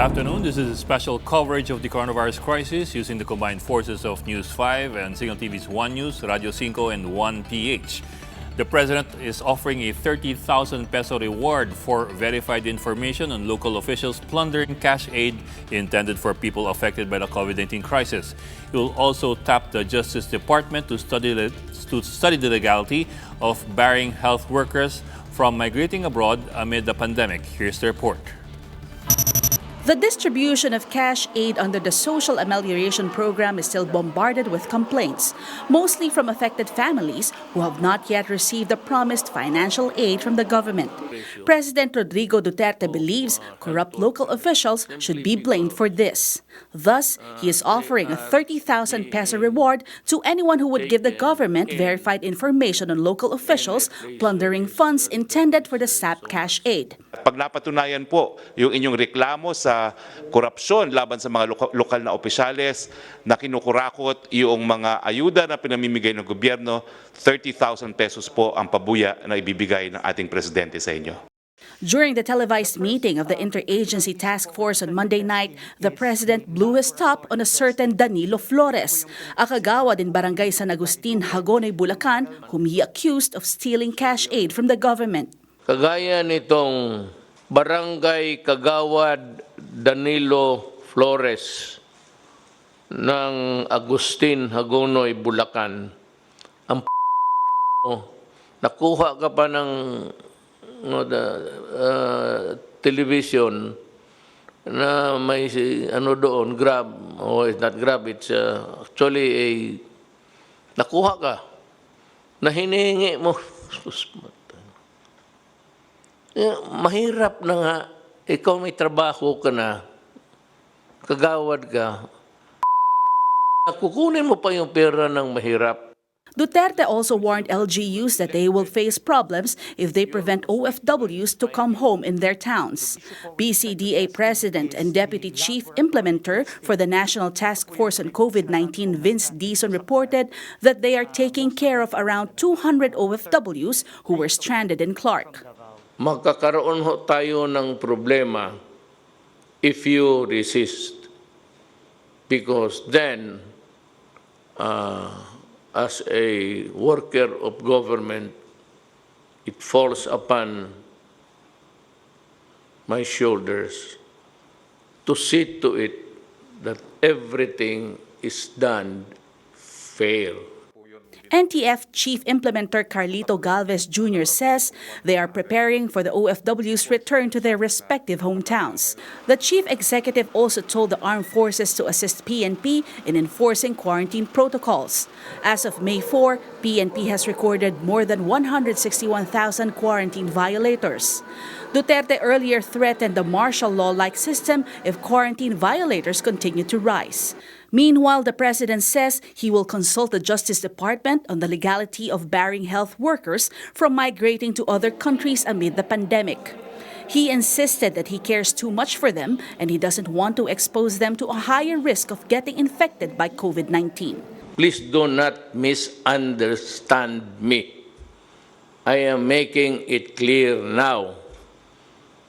afternoon. This is a special coverage of the coronavirus crisis using the combined forces of News 5 and Signal TV's One News, Radio 5 and 1PH. The President is offering a 30,000 peso reward for verified information on local officials plundering cash aid intended for people affected by the COVID-19 crisis. He will also tap the Justice Department to study the legality of barring health workers from migrating abroad amid the pandemic. Here's the report. The distribution of cash aid under the Social Amelioration Program is still bombarded with complaints, mostly from affected families who have not yet received the promised financial aid from the government. President Rodrigo Duterte believes corrupt local officials should be blamed for this. Thus, he is offering a 30,000 peso reward to anyone who would give the government verified information on local officials plundering funds intended for the SAP cash aid. Pag napatunayan po yung inyong reklamo sa korupsyon laban sa mga lokal na opisyales na kinukurakot yung mga ayuda na pinamimigay ng gobyerno, 30,000 pesos po ang pabuya na ibibigay ng ating presidente sa inyo. During the televised meeting of the Interagency Task Force on Monday night, the President blew his top on a certain Danilo Flores, a kagawad in Barangay San Agustin, Hagonoy, Bulacan, whom he accused of stealing cash aid from the government. Kagaya nitong Barangay Kagawad Danilo Flores ng Agustin, Hagonoy, Bulacan, ang nakuha ka pa ng television na may ano doon, Grab, it's not Grab, it's actually a nakuha ka na hinihingi mo. Mahirap na nga, ikaw may trabaho ka na, kagawad ka, kukunin mo pa yung pera ng mahirap. Duterte also warned LGUs that they will face problems if they prevent OFWs to come home in their towns. PCDA President and Deputy Chief Implementer for the National Task Force on COVID-19, Vince Dizon, reported that they are taking care of around 200 OFWs who were stranded in Clark. Magkakaroon ho tayo ng problema if you resist. Because then, as a worker of government, it falls upon my shoulders to see to it that everything is done fair. NTF Chief Implementer Carlito Galvez Jr. says they are preparing for the OFW's return to their respective hometowns. The chief executive also told the armed forces to assist PNP in enforcing quarantine protocols. As of May 4, PNP has recorded more than 161,000 quarantine violators. Duterte earlier threatened the martial law-like system if quarantine violators continue to rise. Meanwhile, the president says he will consult the Justice Department on the legality of barring health workers from migrating to other countries amid the pandemic. He insisted that he cares too much for them and he doesn't want to expose them to a higher risk of getting infected by COVID-19. Please do not misunderstand me. I am making it clear now.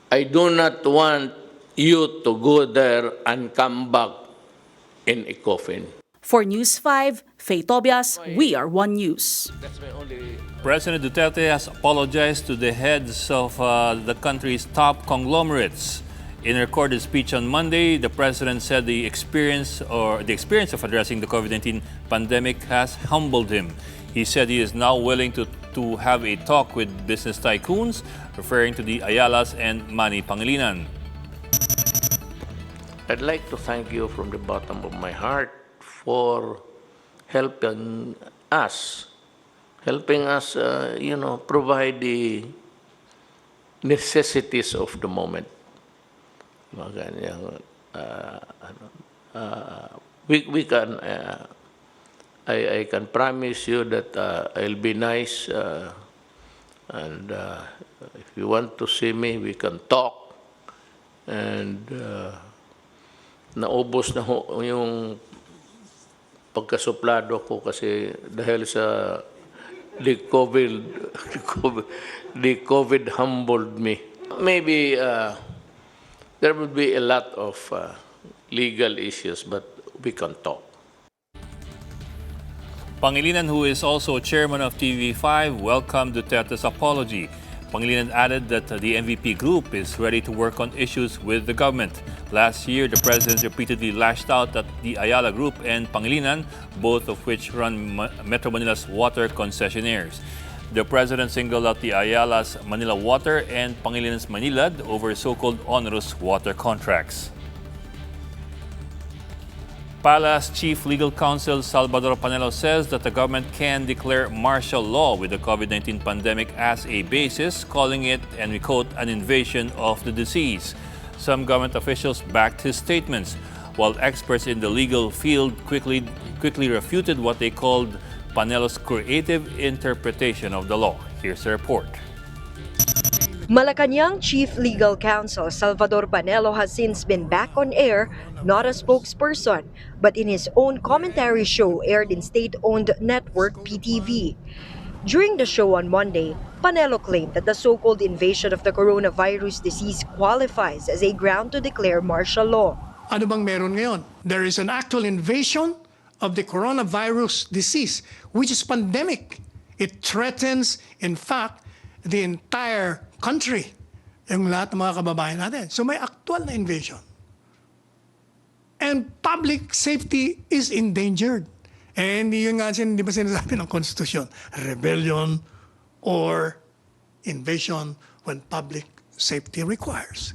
I do not want you to go there and come back in a coffin. For News 5, Faye Tobias, we are One News. President Duterte has apologized to the heads of the country's top conglomerates. In a recorded speech on Monday, the president said the experience of addressing the COVID-19 pandemic has humbled him. He said he is now willing to have a talk with business tycoons, referring to the Ayalas and Manny Pangilinan. I'd like to thank you from the bottom of my heart for helping us, provide the necessities of the moment. I can promise you that I'll be nice, and if you want to see me, we can talk. And naubos na ho yung pagkasuplado ko kasi dahil sa the COVID humbled me. Maybe there will be a lot of legal issues, but we can talk. Pangilinan, who is also chairman of TV5, welcomed Duterte's apology. Pangilinan added that the MVP group is ready to work on issues with the government. Last year, the president repeatedly lashed out at the Ayala Group and Pangilinan, both of which run Metro Manila's water concessionaires. The president singled out the Ayala's Manila Water and Pangilinan's Manilad over so-called onerous water contracts. Pala's Chief Legal Counsel Salvador Panelo says that the government can declare martial law with the COVID-19 pandemic as a basis, calling it, and we quote, an invasion of the disease. Some government officials backed his statements, while experts in the legal field quickly refuted what they called Panelo's creative interpretation of the law. Here's the report. Malacanang Chief Legal Counsel Salvador Panelo has since been back on air, not a spokesperson, but in his own commentary show aired in state-owned network PTV. During the show on Monday, Panelo claimed that the so-called invasion of the coronavirus disease qualifies as a ground to declare martial law. Ano bang meron ngayon? There is an actual invasion of the coronavirus disease, which is pandemic. It threatens, in fact, the entire country, yung lahat ng mga kababayan natin. So may actual na invasion. And public safety is endangered. And yun nga, di ba sinasabi ng Konstitusyon? Rebellion or invasion when public safety requires.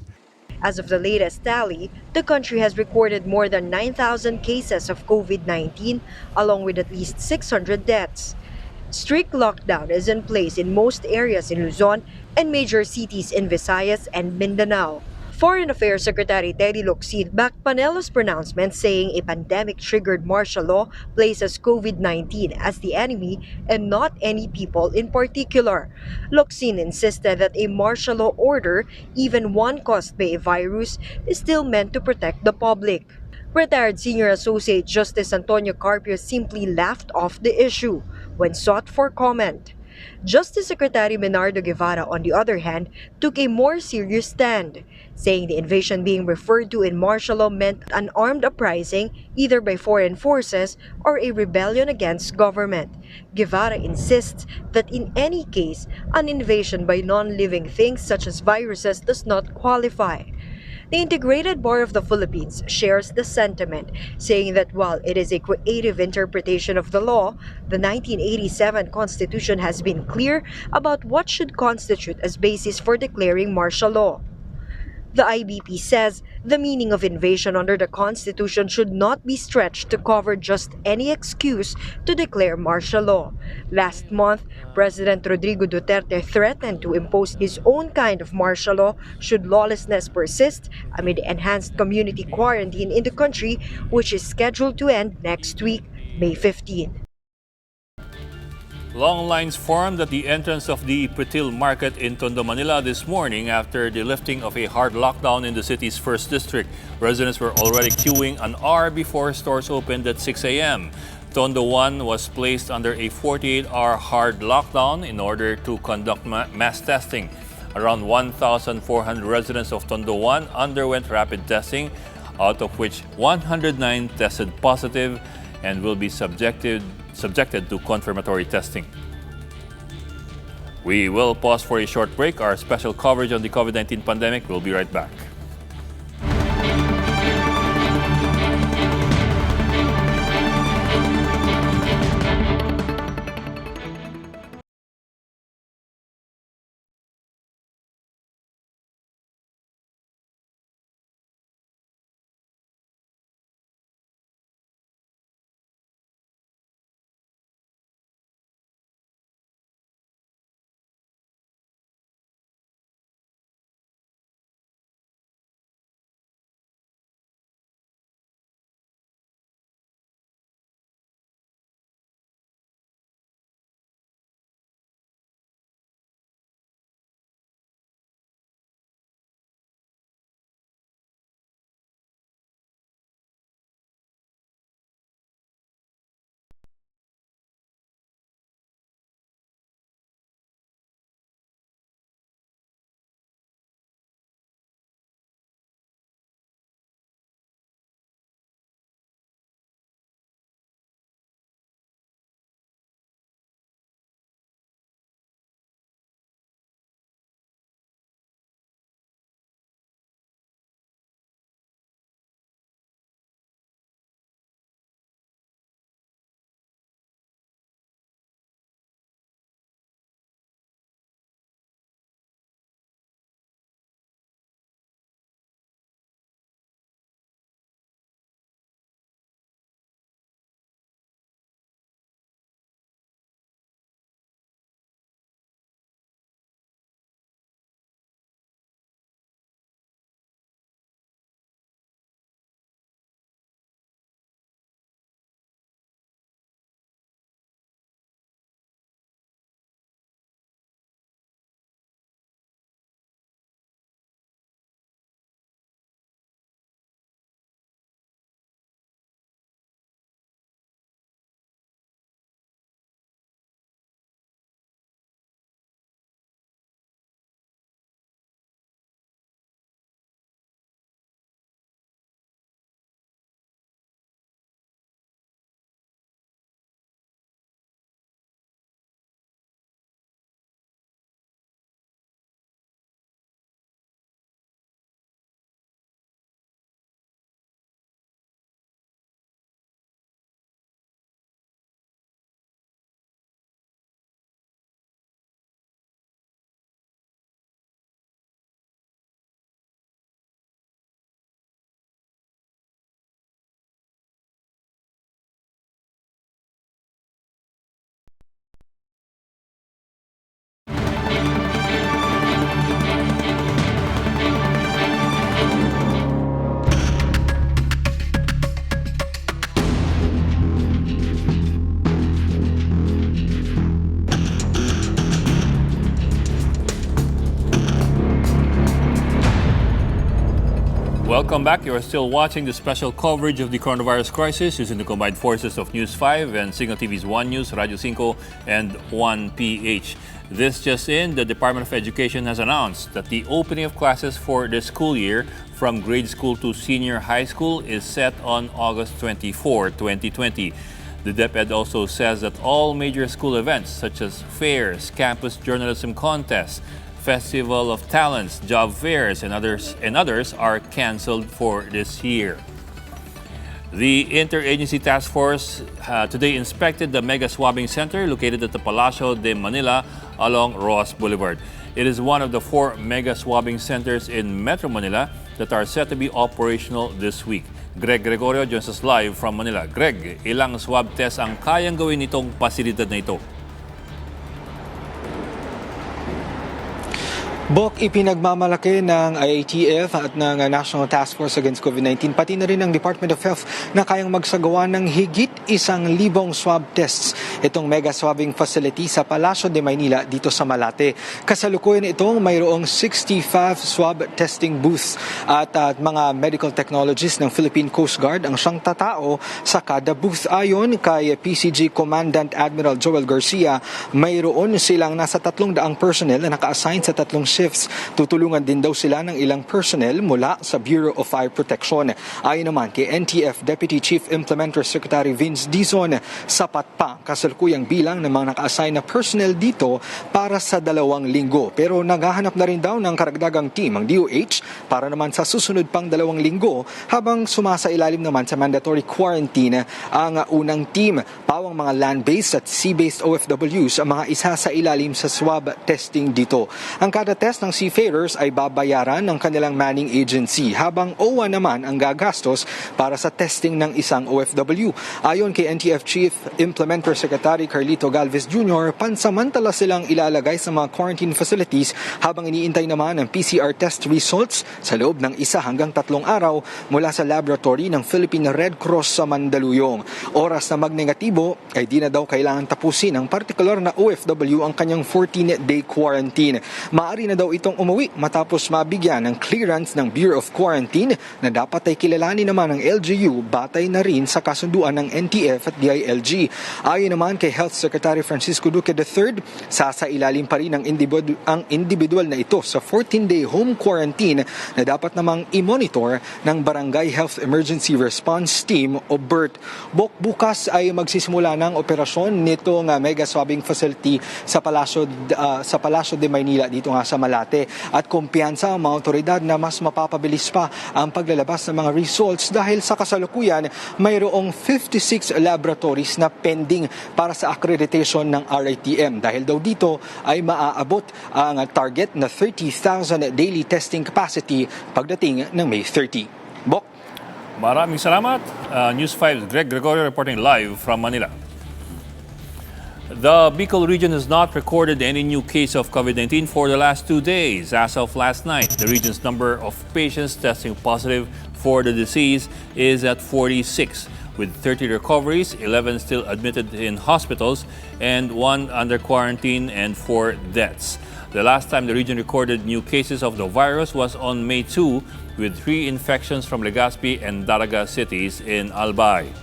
As of the latest tally, the country has recorded more than 9,000 cases of COVID-19, along with at least 600 deaths. Strict lockdown is in place in most areas in Luzon and major cities in Visayas and Mindanao. Foreign Affairs Secretary Teddy Locsin backed Panelo's pronouncement, saying a pandemic-triggered martial law places COVID-19 as the enemy and not any people in particular. Locsin insisted that a martial law order, even one caused by a virus, is still meant to protect the public. Retired Senior Associate Justice Antonio Carpio simply laughed off the issue when sought for comment. Justice Secretary Menardo Guevara, on the other hand, took a more serious stand, saying the invasion being referred to in martial law meant an armed uprising either by foreign forces or a rebellion against government. Guevara insists that in any case, an invasion by non-living things such as viruses does not qualify. The Integrated Bar of the Philippines shares the sentiment, saying that while it is a creative interpretation of the law, the 1987 Constitution has been clear about what should constitute as basis for declaring martial law. The IBP says the meaning of invasion under the Constitution should not be stretched to cover just any excuse to declare martial law. Last month, President Rodrigo Duterte threatened to impose his own kind of martial law should lawlessness persist amid enhanced community quarantine in the country, which is scheduled to end next week, May 15. Long lines formed at the entrance of the Pretil Market in Tondo, Manila this morning after the lifting of a hard lockdown in the city's first district. Residents were already queuing an hour before stores opened at 6 a.m. Tondo 1 was placed under a 48-hour hard lockdown in order to conduct mass testing. Around 1,400 residents of Tondo 1 underwent rapid testing, out of which 109 tested positive and will be subjected to confirmatory testing. We will pause for a short break. Our special coverage on the COVID-19 pandemic will be right back. Welcome back. You are still watching the special coverage of the coronavirus crisis using the combined forces of News 5 and Signal TV's One News, Radio 5, and 1PH. This just in, the Department of Education has announced that the opening of classes for the school year from grade school to senior high school is set on August 24, 2020. The DepEd also says that all major school events such as fairs, campus journalism contests, Festival of Talents, job fairs, and others are canceled for this year. The Interagency Task Force today inspected the mega swabbing center located at the Palacio de Manila along Ross Boulevard. It is one of the 4 mega swabbing centers in Metro Manila that are set to be operational this week. Greg Gregorio joins us live from Manila. Greg, ilang swab tests ang kayang gawin nitong pasilidad na ito? Bok, ipinagmamalaki ng IATF at ng National Task Force Against COVID-19, pati na rin ng Department of Health na kayang magsagawa ng higit 1,000 swab tests itong mega swabbing facility sa Palacio de Maynila dito sa Malate. Kasalukuyan itong mayroong 65 swab testing booths at mga medical technologists ng Philippine Coast Guard ang siyang tatao sa kada booth. Ayon kay PCG Commandant Admiral Joel Garcia, mayroon silang nasa 300 personnel na naka-assign sa 3 shifts. Tutulungan din daw sila ng ilang personnel mula sa Bureau of Fire Protection. Ayon naman kay NTF Deputy Chief Implementer Secretary Vince Dizon, sapat pa kasalukuyang bilang ng mga naka-assign na personnel dito para sa 2 linggo. Pero naghahanap na rin daw ng karagdagang team ang DOH para naman sa susunod pang 2 linggo habang sumasailalim naman sa mandatory quarantine ang unang team. Pawang mga land-based at sea-based OFWs ang mga isa sa ilalim sa swab testing dito. Ang kada test ng seafarers ay babayaran ng kanilang manning agency habang OWA naman ang gagastos para sa testing ng isang OFW. Ayon kay NTF Chief Implementer Secretary Carlito Galvez Jr., pansamantala silang ilalagay sa mga quarantine facilities habang iniintay naman ang PCR test results sa loob ng 1 hanggang 3 araw mula sa laboratory ng Philippine Red Cross sa Mandaluyong. Oras na magnegatibo ay di na daw kailangan tapusin ng partikular na OFW ang kanyang 14-day quarantine. Maaari na daw itong umuwi matapos mabigyan ng clearance ng Bureau of Quarantine na dapat ay kilalanin naman ng LGU batay na rin sa kasunduan ng NTF at DILG. Ayon naman kay Health Secretary Francisco Duque III, sasailalim pa rin ang individual na ito sa 14-day home quarantine na dapat namang i-monitor ng Barangay Health Emergency Response Team o BERT. Bukas ay magsisimula ng operasyon nitong mega swabbing facility sa Palacio de Maynila dito nga sa Malate at kumpiyansa ang mga otoridad na mas mapapabilis pa ang paglalabas ng mga results dahil sa kasalukuyan mayroong 56 laboratories na pending para sa accreditation ng RITM dahil daw dito ay maaabot ang target na 30,000 daily testing capacity pagdating ng May 30. Bok. Maraming salamat. News 5's Greg Gregorio reporting live from Manila. The Bicol region has not recorded any new case of COVID-19 for the last 2 days. As of last night, the region's number of patients testing positive for the disease is at 46, with 30 recoveries, 11 still admitted in hospitals, and 1 under quarantine and 4 deaths. The last time the region recorded new cases of the virus was on May 2, with 3 infections from Legazpi and Daraga cities in Albay.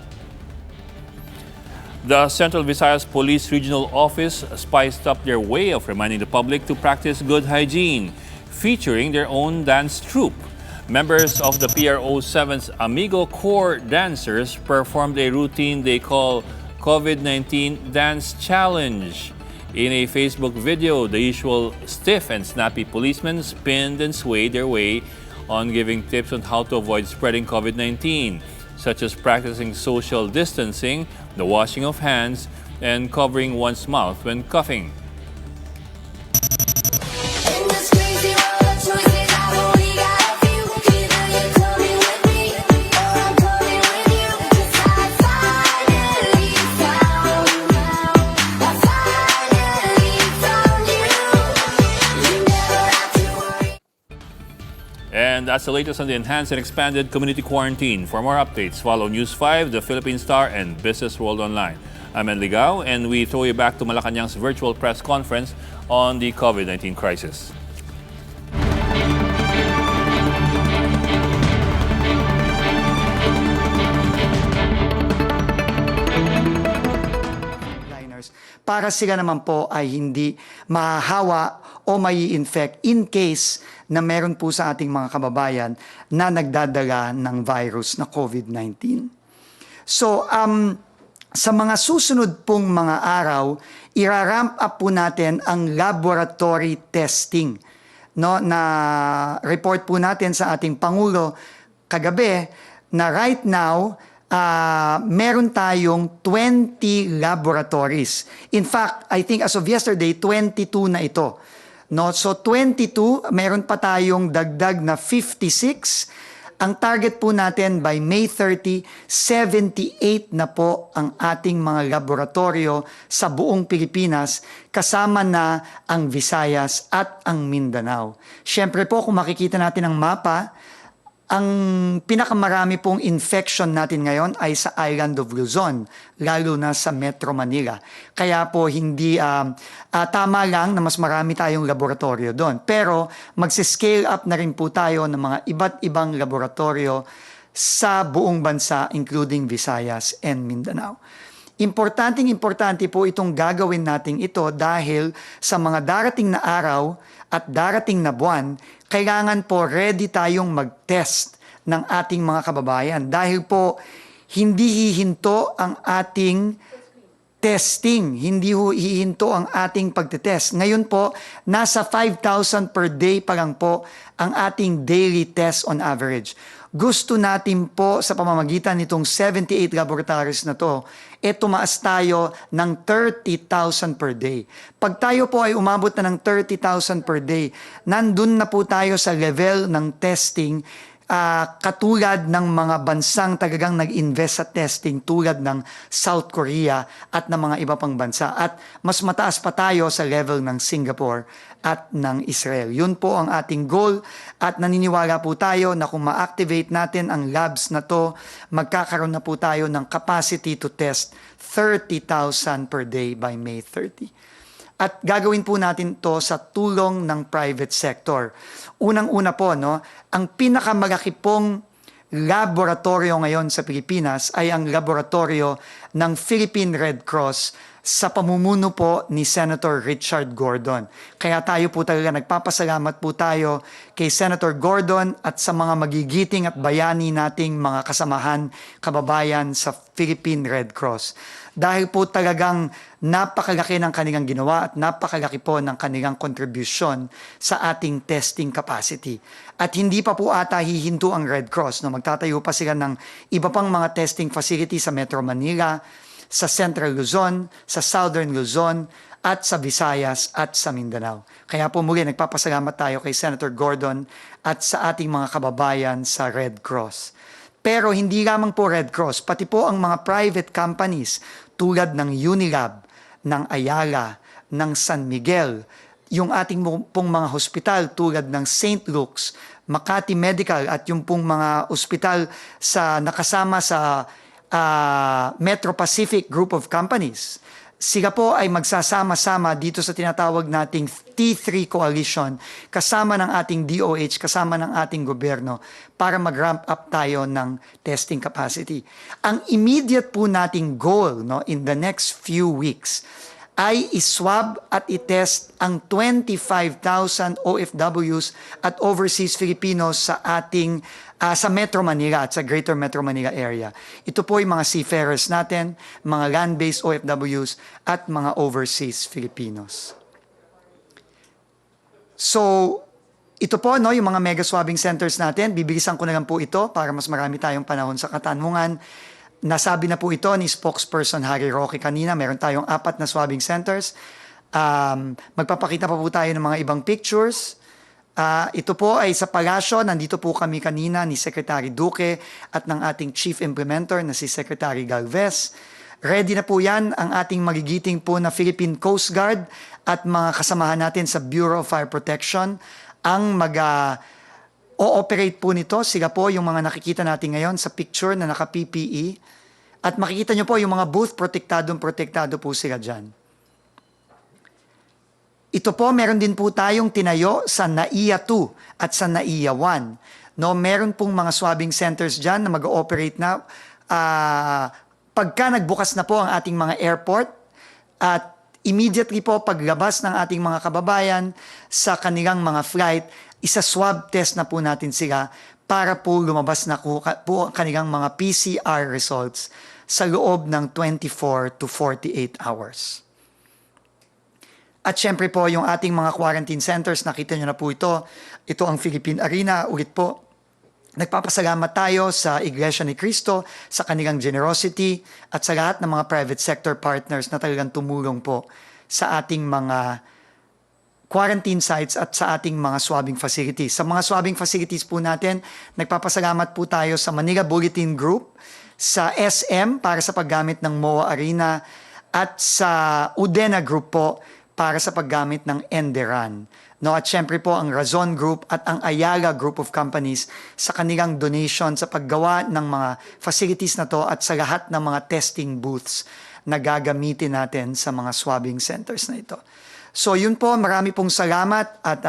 The Central Visayas Police Regional Office spiced up their way of reminding the public to practice good hygiene, featuring their own dance troupe. Members of the PRO 7's Amigo Corps dancers performed a routine they call COVID-19 Dance Challenge. In a Facebook video, the usual stiff and snappy policemen spinned and swayed their way on giving tips on how to avoid spreading COVID-19, such as practicing social distancing, the washing of hands, and covering one's mouth when coughing. And that's the latest on the enhanced and expanded community quarantine. For more updates, follow News 5, The Philippine Star, and Business World Online. I'm En Ligao, and we throw you back to Malacanang's virtual press conference on the COVID-19 crisis. para sila naman po ay hindi mahahawa o mai-infect in case na meron po sa ating mga kababayan na nagdadala ng virus na COVID-19. So, sa mga susunod pong mga araw, iraramp up po natin ang laboratory testing. No, na report po natin sa ating Pangulo kagabi na right now, meron tayong 20 laboratories. In fact, I think as of yesterday, 22 na ito. No? So 22, meron pa tayong dagdag na 56. Ang target po natin by May 30, 78 na po ang ating mga laboratorio sa buong Pilipinas, kasama na ang Visayas at ang Mindanao. Siyempre po, kung makikita natin ang mapa, ang pinakamarami pong infection natin ngayon ay sa island of Luzon, lalo na sa Metro Manila. Kaya po hindi tama lang na mas marami tayong laboratorio doon. Pero magsi-scale up na rin po tayo ng mga iba't ibang laboratorio sa buong bansa, including Visayas and Mindanao. Importante po itong gagawin natin ito dahil sa mga darating na araw at darating na buwan, kailangan po ready tayong mag-test ng ating mga kababayan. Dahil po hindi hihinto ang ating testing, hindi hihinto ang ating pagtetest. Ngayon po, nasa 5,000 per day pa lang po ang ating daily test on average. Gusto natin po sa pamamagitan nitong 78 laboratories na to, tumaas tayo ng 30,000 per day. Pag tayo po ay umabot na ng 30,000 per day, nandun na po tayo sa level ng testing katulad ng mga bansang talagang nag-invest sa testing tulad ng South Korea at ng mga iba pang bansa. At mas mataas pa tayo sa level ng Singapore at ng Israel. Yun po ang ating goal at naniniwala po tayo na kung ma-activate natin ang labs na to, magkakaroon na po tayo ng capacity to test 30,000 per day by May 30. At gagawin po natin to sa tulong ng private sector. Unang-una po, ang pinakamalaki pong laboratorio ngayon sa Pilipinas ay ang laboratorio ng Philippine Red Cross sa pamumuno po ni Senator Richard Gordon. Kaya tayo po talaga nagpapasalamat po tayo kay Senator Gordon at sa mga magigiting at bayani nating mga kasamahan, kababayan sa Philippine Red Cross. Dahil po talagang napakalaki ng kanilang ginawa at napakalaki po ng kanilang contribution sa ating testing capacity. At hindi pa po ata hihinto ang Red Cross. Magtatayo pa sila ng iba pang mga testing facility sa Metro Manila, sa Central Luzon, sa Southern Luzon, at sa Visayas at sa Mindanao. Kaya po muli nagpapasalamat tayo kay Senator Gordon at sa ating mga kababayan sa Red Cross. Pero hindi lamang po Red Cross, pati po ang mga private companies tulad ng Unilab, ng Ayala, ng San Miguel, yung ating pong mga hospital tulad ng St. Luke's, Makati Medical at yung pong mga ospital sa nakasama sa Metro Pacific Group of Companies. Sila po ay magsasama-sama dito sa tinatawag nating T3 Coalition kasama ng ating DOH, kasama ng ating gobyerno para mag-ramp up tayo ng testing capacity. Ang immediate po nating goal in the next few weeks ay iswab at itest ang 25,000 OFWs at overseas Filipinos sa ating sa Metro Manila at sa Greater Metro Manila area. Ito po yung mga seafarers natin, mga land-based OFWs at mga overseas Filipinos. So, ito po yung mga mega swabbing centers natin. Bibilisan ko na lang po ito para mas marami tayong panahon sa katanungan. Nasabi na po ito ni spokesperson Harry Roque kanina. Meron tayong 4 na swabbing centers. Magpapakita pa po tayo ng mga ibang pictures. Ito po ay sa Palasyo. Nandito po kami kanina ni Secretary Duque at ng ating Chief Implementer na si Secretary Galvez. Ready na po yan ang ating magigiting po na Philippine Coast Guard at mga kasamahan natin sa Bureau of Fire Protection ang o-operate po nito. Sila po yung mga nakikita natin ngayon sa picture na naka-PPE. At makikita nyo po yung mga booth, protektado po sila dyan. Ito po, meron din po tayong tinayo sa NAIA 2 at sa NAIA 1. Meron pong mga swabbing centers dyan na mag-ooperate na pagka nagbukas na po ang ating mga airport at immediately po paglabas ng ating mga kababayan sa kanilang mga flight, isa-swab test na po natin sila para po lumabas na po ang kanilang mga PCR results sa loob ng 24 to 48 hours. At syempre po, yung ating mga quarantine centers, nakita nyo na po ito. Ito ang Philippine Arena. Ulit po, nagpapasalamat tayo sa Iglesia ni Cristo, sa kanilang generosity, at sa lahat ng mga private sector partners na talagang tumulong po sa ating mga quarantine sites at sa ating mga swabbing facilities. Sa mga swabbing facilities po natin, nagpapasalamat po tayo sa Manila Bulletin Group, sa SM para sa paggamit ng MOA Arena, at sa Udena Group po para sa paggamit ng Enderan. No, at syempre po ang Razon Group at ang Ayala Group of Companies sa kanilang donation sa paggawa ng mga facilities na to at sa lahat ng mga testing booths na gagamitin natin sa mga swabbing centers na ito. So yun po, marami pong salamat at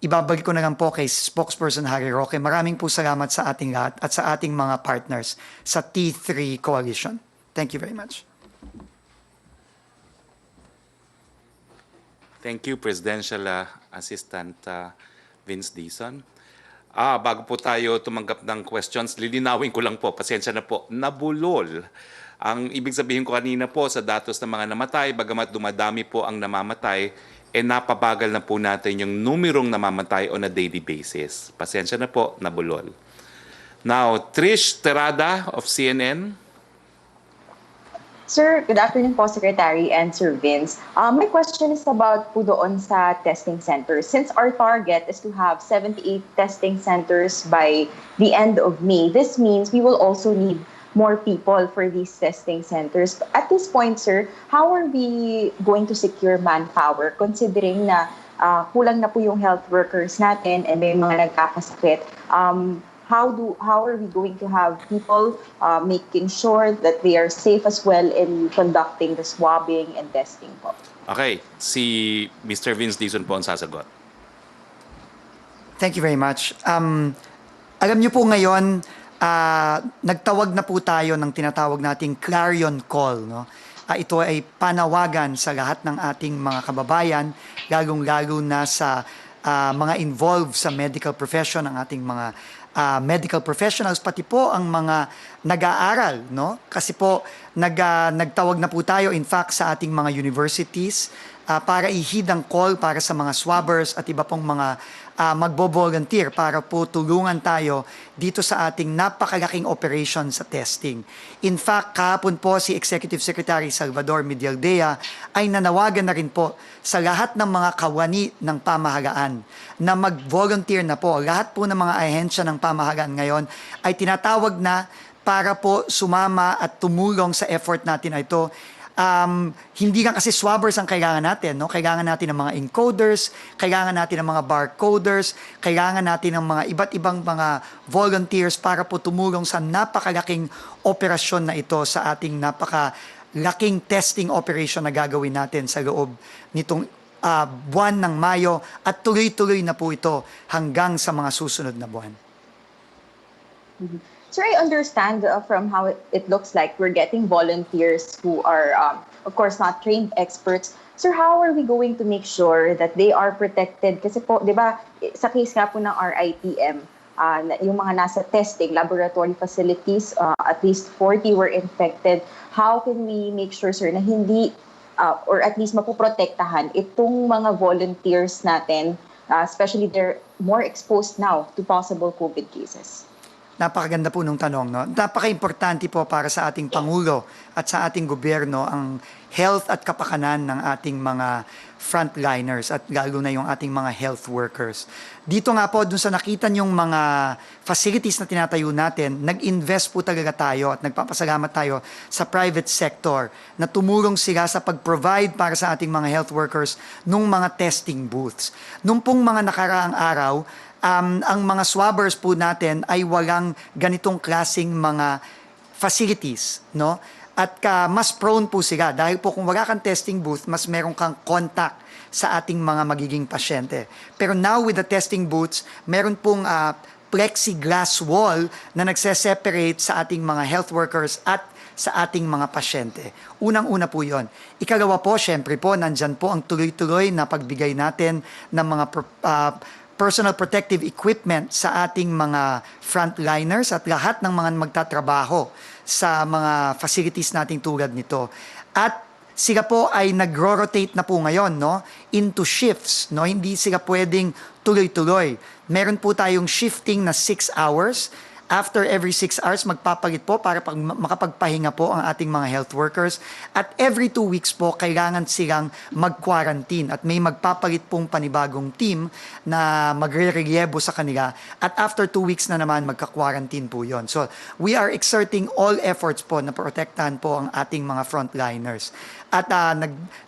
ibabalik ko na lang po kay spokesperson Harry Roque. Maraming po salamat sa ating lahat at sa ating mga partners sa T3 Coalition. Thank you very much. Thank you, Presidential Assistant Vince Dizon. Bago po tayo tumanggap ng questions, lilinawin ko lang po, pasensya na po, nabulol. Ang ibig sabihin ko kanina po sa datos ng mga namatay, bagamat dumadami po ang namamatay, napabagal na po natin yung numerong namamatay on a daily basis. Pasensya na po, nabulol. Now, Trish Terada of CNN. Sir, good afternoon po, Secretary and Sir Vince. My question is about po doon sa testing centers. Since our target is to have 78 testing centers by the end of May, this means we will also need more people for these testing centers. At this point, sir, how are we going to secure manpower considering na kulang na po yung health workers natin and may mga nagkakasakit? How are we going to have people making sure that they are safe as well in conducting the swabbing and testing po? Okay, si Mr. Vince Dizon po ang sasagot. Thank you very much. Alam niyo po ngayon, nagtawag na po tayo ng tinatawag nating clarion call. No? Ito ay panawagan sa lahat ng ating mga kababayan, lalong-lalo na sa mga involved sa medical profession, ang ating mga medical professionals, pati po ang mga nag-aaral, no? Kasi po nagtawag na po tayo in fact sa ating mga universities para ihid ang call para sa mga swabbers at iba pong mga magbo-volunteer para po tulungan tayo dito sa ating napakalaking operation sa testing. In fact, kahapon po si Executive Secretary Salvador Medialdea ay nanawagan na rin po sa lahat ng mga kawani ng pamahalaan na mag-volunteer na po. Lahat po ng mga ahensya ng pamahalaan ngayon ay tinatawag na para po sumama at tumulong sa effort natin na ito. Hindi lang kasi swabbers ang kailangan natin, no? Kailangan natin ng mga encoders, kailangan natin ng mga barcoders, kailangan natin ng mga iba't ibang mga volunteers para po tumulong sa napakalaking operasyon na ito sa ating napakalaking testing operation na gagawin natin sa loob nitong buwan ng Mayo at tuloy-tuloy na po ito hanggang sa mga susunod na buwan. Mm-hmm. Sir, I understand from how it looks like we're getting volunteers who are, of course, not trained experts. Sir, how are we going to make sure that they are protected? Kasi po, di ba, sa case nga po ng RITM, yung mga nasa testing, laboratory facilities, at least 40 were infected. How can we make sure, sir, na hindi, or at least mapoprotektahan itong mga volunteers natin, especially they're more exposed now to possible COVID cases? Napakaganda po nung tanong. No? Napaka-importante po para sa ating Pangulo at sa ating gobyerno ang health at kapakanan ng ating mga frontliners at lalo na yung ating mga health workers. Dito nga po, dun sa nakita nyong mga facilities na tinatayo natin, nag-invest po talaga tayo at nagpapasalamat tayo sa private sector na tumulong sila sa pag-provide para sa ating mga health workers nung mga testing booths. Nung pong mga nakaraang araw, ang mga swabbers po natin ay walang ganitong klasing mga facilities, no? At mas prone po sila dahil po kung wala kang testing booth, mas meron kang contact sa ating mga magiging pasyente. Pero now with the testing booths, meron pong plexiglass wall na nagse-separate sa ating mga health workers at sa ating mga pasyente. Unang-una po yon. Ikalawa po, syempre po, nandyan po ang tuloy-tuloy na pagbigay natin ng mga personal protective equipment sa ating mga frontliners at lahat ng mga magtatrabaho sa mga facilities nating tulad nito. At sila po ay nagro-rotate na po ngayon, no, into shifts, no, hindi sila pwedeng tuloy-tuloy. Meron po tayong shifting na 6 hours. After every 6 hours, magpapalit po para makapagpahinga po ang ating mga health workers. At every 2 weeks po, kailangan silang mag-quarantine. At may magpapalit pong panibagong team na magre-relyebo sa kanila. At after 2 weeks na naman, magka-quarantine po yon. So, we are exerting all efforts po na protektahan po ang ating mga frontliners. At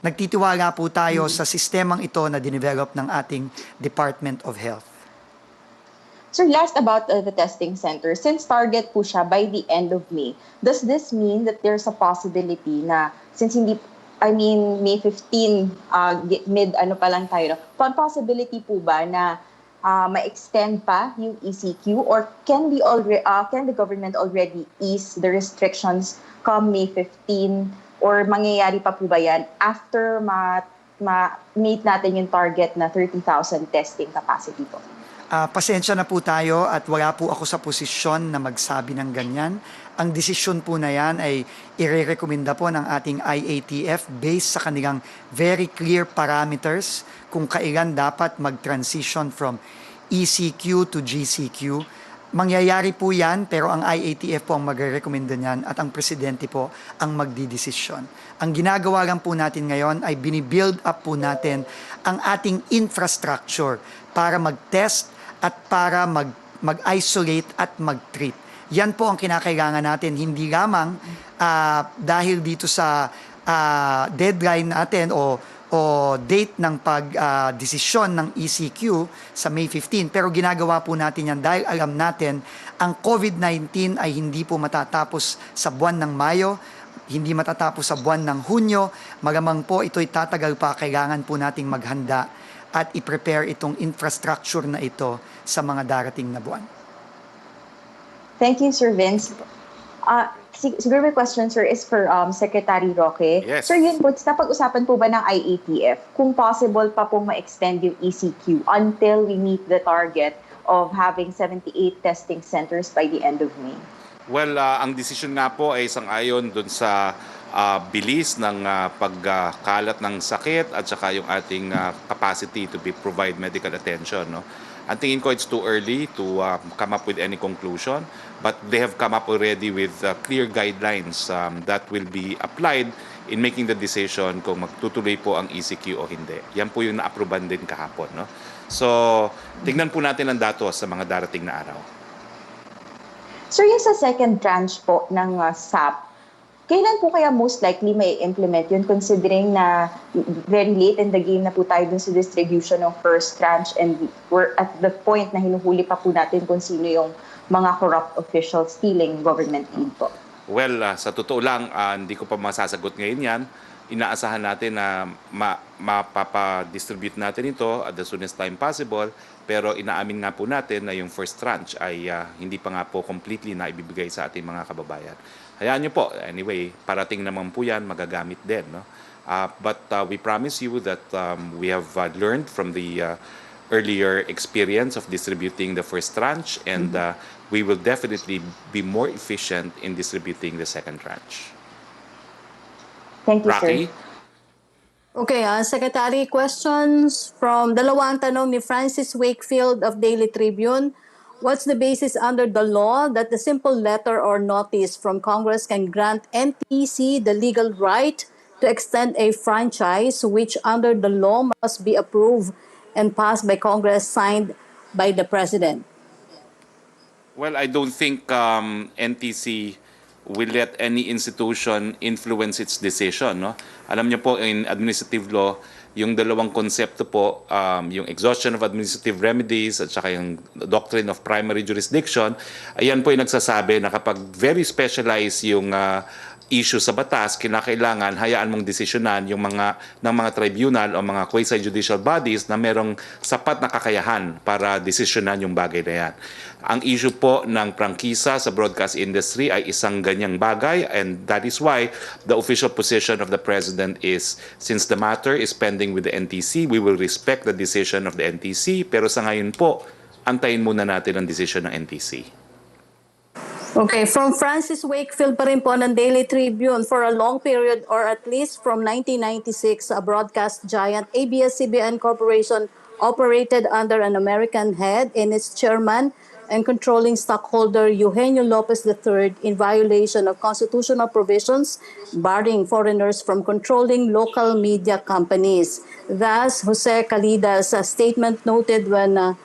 nagtitiwala po tayo sa sistemang ito na dinevelop ng ating Department of Health. So last about the testing center, since target po siya by the end of May, does this mean that there's a possibility na since May 15, pa lang tayo, possibility po ba na ma-extend pa yung ECQ or can the government already ease the restrictions come May 15 or mangyayari pa po ba yan after ma-meet natin yung target na 30,000 testing capacity po? Pasensya na po tayo at wala po ako sa posisyon na magsabi ng ganyan. Ang desisyon po na yan ay irerekomenda po ng ating IATF based sa kanilang very clear parameters kung kailan dapat mag-transition from ECQ to GCQ. Mangyayari po yan pero ang IATF po ang magrerekomenda niyan at ang presidente po ang magdidesisyon. Ang ginagawa lang po natin ngayon ay binibuild up po natin ang ating infrastructure para mag-test at para mag-isolate at mag-treat. Yan po ang kinakailangan natin, hindi lamang dahil dito sa deadline natin o date ng pag-desisyon ng ECQ sa May 15. Pero ginagawa po natin yan dahil alam natin ang COVID-19 ay hindi po matatapos sa buwan ng Mayo, hindi matatapos sa buwan ng Hunyo. Magamang po ito'y tatagal pa, kailangan po nating maghanda at i-prepare itong infrastructure na ito sa mga darating na buwan. Thank you, Sir Vince. Siguro my question, sir, is for Secretary Roque. Yes. Sir, yun po, napag-usapan po ba ng IATF kung possible pa pong ma-extend yung ECQ until we meet the target of having 78 testing centers by the end of May? Well, ang desisyon nga po ay sang-ayon dun sa bilis ng pagkalat ng sakit at saka yung ating capacity to provide medical attention. No? Ang tingin ko it's too early to come up with any conclusion, but they have come up already with clear guidelines that will be applied in making the decision kung magtutuloy po ang ECQ o hindi. Yan po yung na-approvean din kahapon. No? So, tingnan po natin ang datos sa mga darating na araw. Sir, yung sa second tranche po ng SAP, kailan po kaya most likely may implement yun considering na very late in the game na po tayo dun sa distribution ng first tranche and we're at the point na hinuhuli pa po natin kung sino yung mga corrupt officials stealing government aid po? Well, sa totoo lang, hindi ko pa masasagot ngayon yan. Inaasahan natin na mapapadistribute natin ito at the soonest time possible, pero inaamin nga po natin na yung first tranche ay hindi pa nga po completely na ibibigay sa ating mga kababayan. Hayaan nyo po, anyway, parating naman po yan, magagamit din. No? But we promise you that we have learned from the earlier experience of distributing the first tranche and we will definitely be more efficient in distributing the second tranche. Thank you, Rocky? sir. Okay, Secretary, questions from dalawang tanong ni Francis Wakefield of Daily Tribune. What's the basis under the law that the simple letter or notice from Congress can grant NTC the legal right to extend a franchise which under the law must be approved and passed by Congress, signed by the President? Well, I don't think NTC will let any institution influence its decision. No? Alam niyo po, in administrative law, yung dalawang konsepto po, yung exhaustion of administrative remedies at saka yung doctrine of primary jurisdiction, ayan po yung nagsasabi na kapag very specialized yung issue sa batas, kinakailangan hayaan mong desisyonan yung ng mga tribunal o mga quasi-judicial bodies na merong sapat na kakayahan para desisyonan yung bagay na yan. Ang issue po ng prangkisa sa broadcast industry ay isang ganyang bagay, and that is why the official position of the President is, since the matter is pending with the NTC, we will respect the decision of the NTC, pero sa ngayon po, antayin muna natin ang decision ng NTC. Okay, from Francis Wakefield pa rin po ng Daily Tribune, for a long period or at least from 1996, a broadcast giant ABS-CBN Corporation operated under an American head and its chairman and controlling stockholder Eugenio Lopez III in violation of constitutional provisions barring foreigners from controlling local media companies. Thus, Jose Calida's statement noted when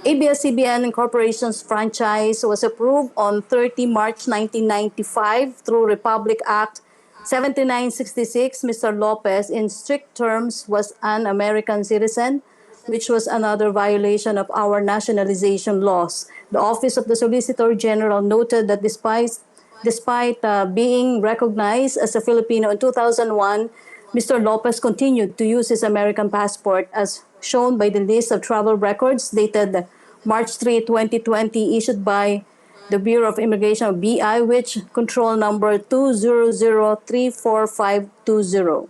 ABS-CBN Corporation's franchise was approved on 30 March 1995 through Republic Act 7966. Mr. Lopez, in strict terms, was an American citizen, which was another violation of our nationalization laws. The Office of the Solicitor General noted that despite being recognized as a Filipino in 2001, Mr. Lopez continued to use his American passport as shown by the list of travel records dated March 3, 2020, issued by the Bureau of Immigration of BI, which control number 200-34520.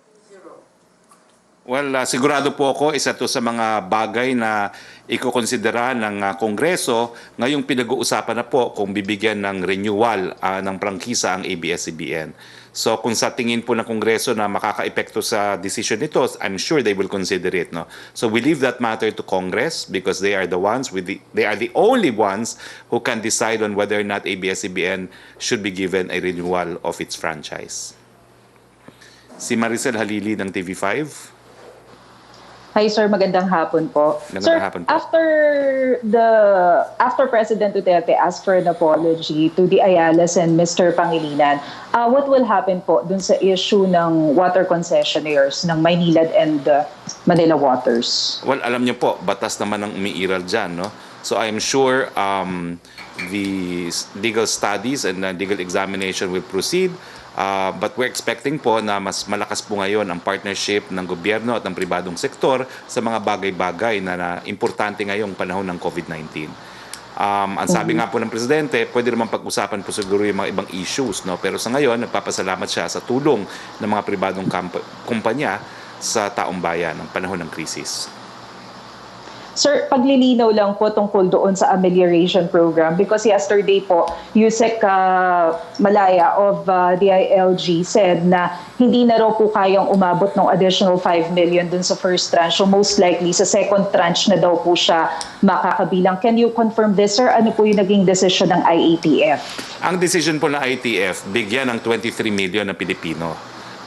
Well, sigurado po ako, isa to sa mga bagay na ikokonsidera ng Kongreso ngayong pinag-uusapan na po kung bibigyan ng renewal ng prangkisa ang ABS-CBN. So kung sa tingin po ng Kongreso na makaka-epekto sa decision nito, I'm sure they will consider it. No? So we leave that matter to Congress because they are the only ones who can decide on whether or not ABS-CBN should be given a renewal of its franchise. Si Maricel Halili ng TV5. Hi sir, magandang hapon po. Magandang hapon po. After President Duterte asked for an apology to the Ayalas and Mr. Pangilinan, what will happen po dun sa issue ng water concessionaires ng Maynilad and Manila Waters? Well, alam niyo po, batas naman ang umiiral dyan, no? So I'm sure the legal studies and legal examination will proceed. But we're expecting po na mas malakas po ngayon ang partnership ng gobyerno at ng pribadong sektor sa mga bagay-bagay na importante ngayong panahon ng COVID-19. Ang sabi nga po ng Presidente, pwede naman pag-usapan po siguro yung mga ibang issues. No? Pero sa ngayon, nagpapasalamat siya sa tulong ng mga pribadong kumpanya sa taong bayan ng panahon ng krisis. Sir, paglilinaw lang po tungkol doon sa amelioration program because yesterday po, Yusek Malaya of the ILG said na hindi na raw po kayang umabot ng additional 5 million dun sa first tranche. So most likely sa second tranche na daw po siya makakabilang. Can you confirm this, sir? Ano po yung naging decision ng IATF? Ang decision po ng IATF, bigyan ng 23 million na Pilipino.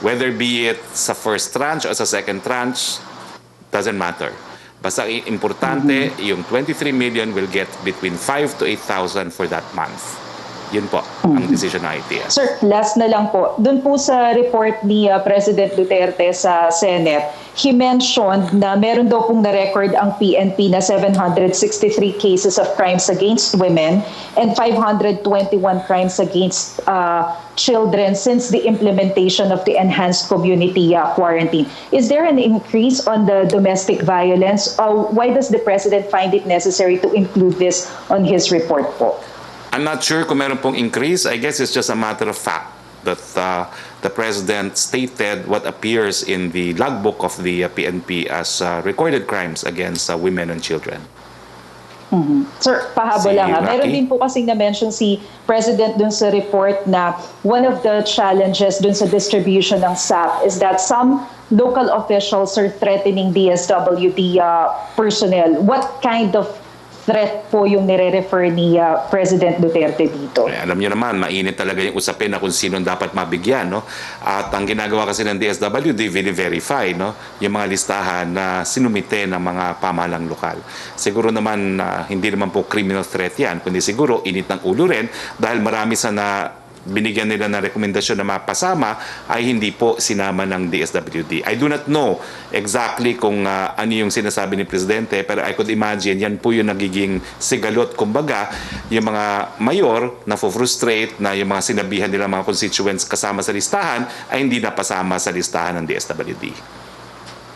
Whether be it sa first tranche o sa second tranche, doesn't matter. Basta importante, yung 23 million will get between 5 to 8,000 for that month. Yun po ang decision ng IATF. Sir, last na lang po. Doon po sa report ni President Duterte sa Senate, he mentioned na meron daw pong na-record ang PNP na 763 cases of crimes against women and 521 crimes against children since the implementation of the enhanced community quarantine. Is there an increase on the domestic violence? Why does the President find it necessary to include this on his report po? I'm not sure kung meron pong increase. I guess it's just a matter of fact that the President stated what appears in the logbook of the PNP as recorded crimes against women and children. Sir, pahabol lang. Meron din po kasing na-mention si President dun sa report na one of the challenges dun sa distribution ng SAP is that some local officials are threatening DSWD personnel. What kind of threat po yung nire-refer ni President Duterte dito? Alam niyo naman, mainit talaga yung usapin na kung sino dapat mabigyan. No? At ang ginagawa kasi ng DSWD, verify yung mga listahan na sinumite ng mga pamahalang lokal. Siguro naman hindi naman po criminal threat yan, kundi siguro init ng ulo rin dahil marami sa binigyan nila ng rekomendasyon na mapasama ay hindi po sinama ng DSWD. I do not know exactly kung ano yung sinasabi ni Presidente, pero I could imagine yan po yung nagiging sigalot. Kumbaga, yung mga mayor na frustrate na yung mga sinabihan nila mga constituents kasama sa listahan ay hindi napasama sa listahan ng DSWD.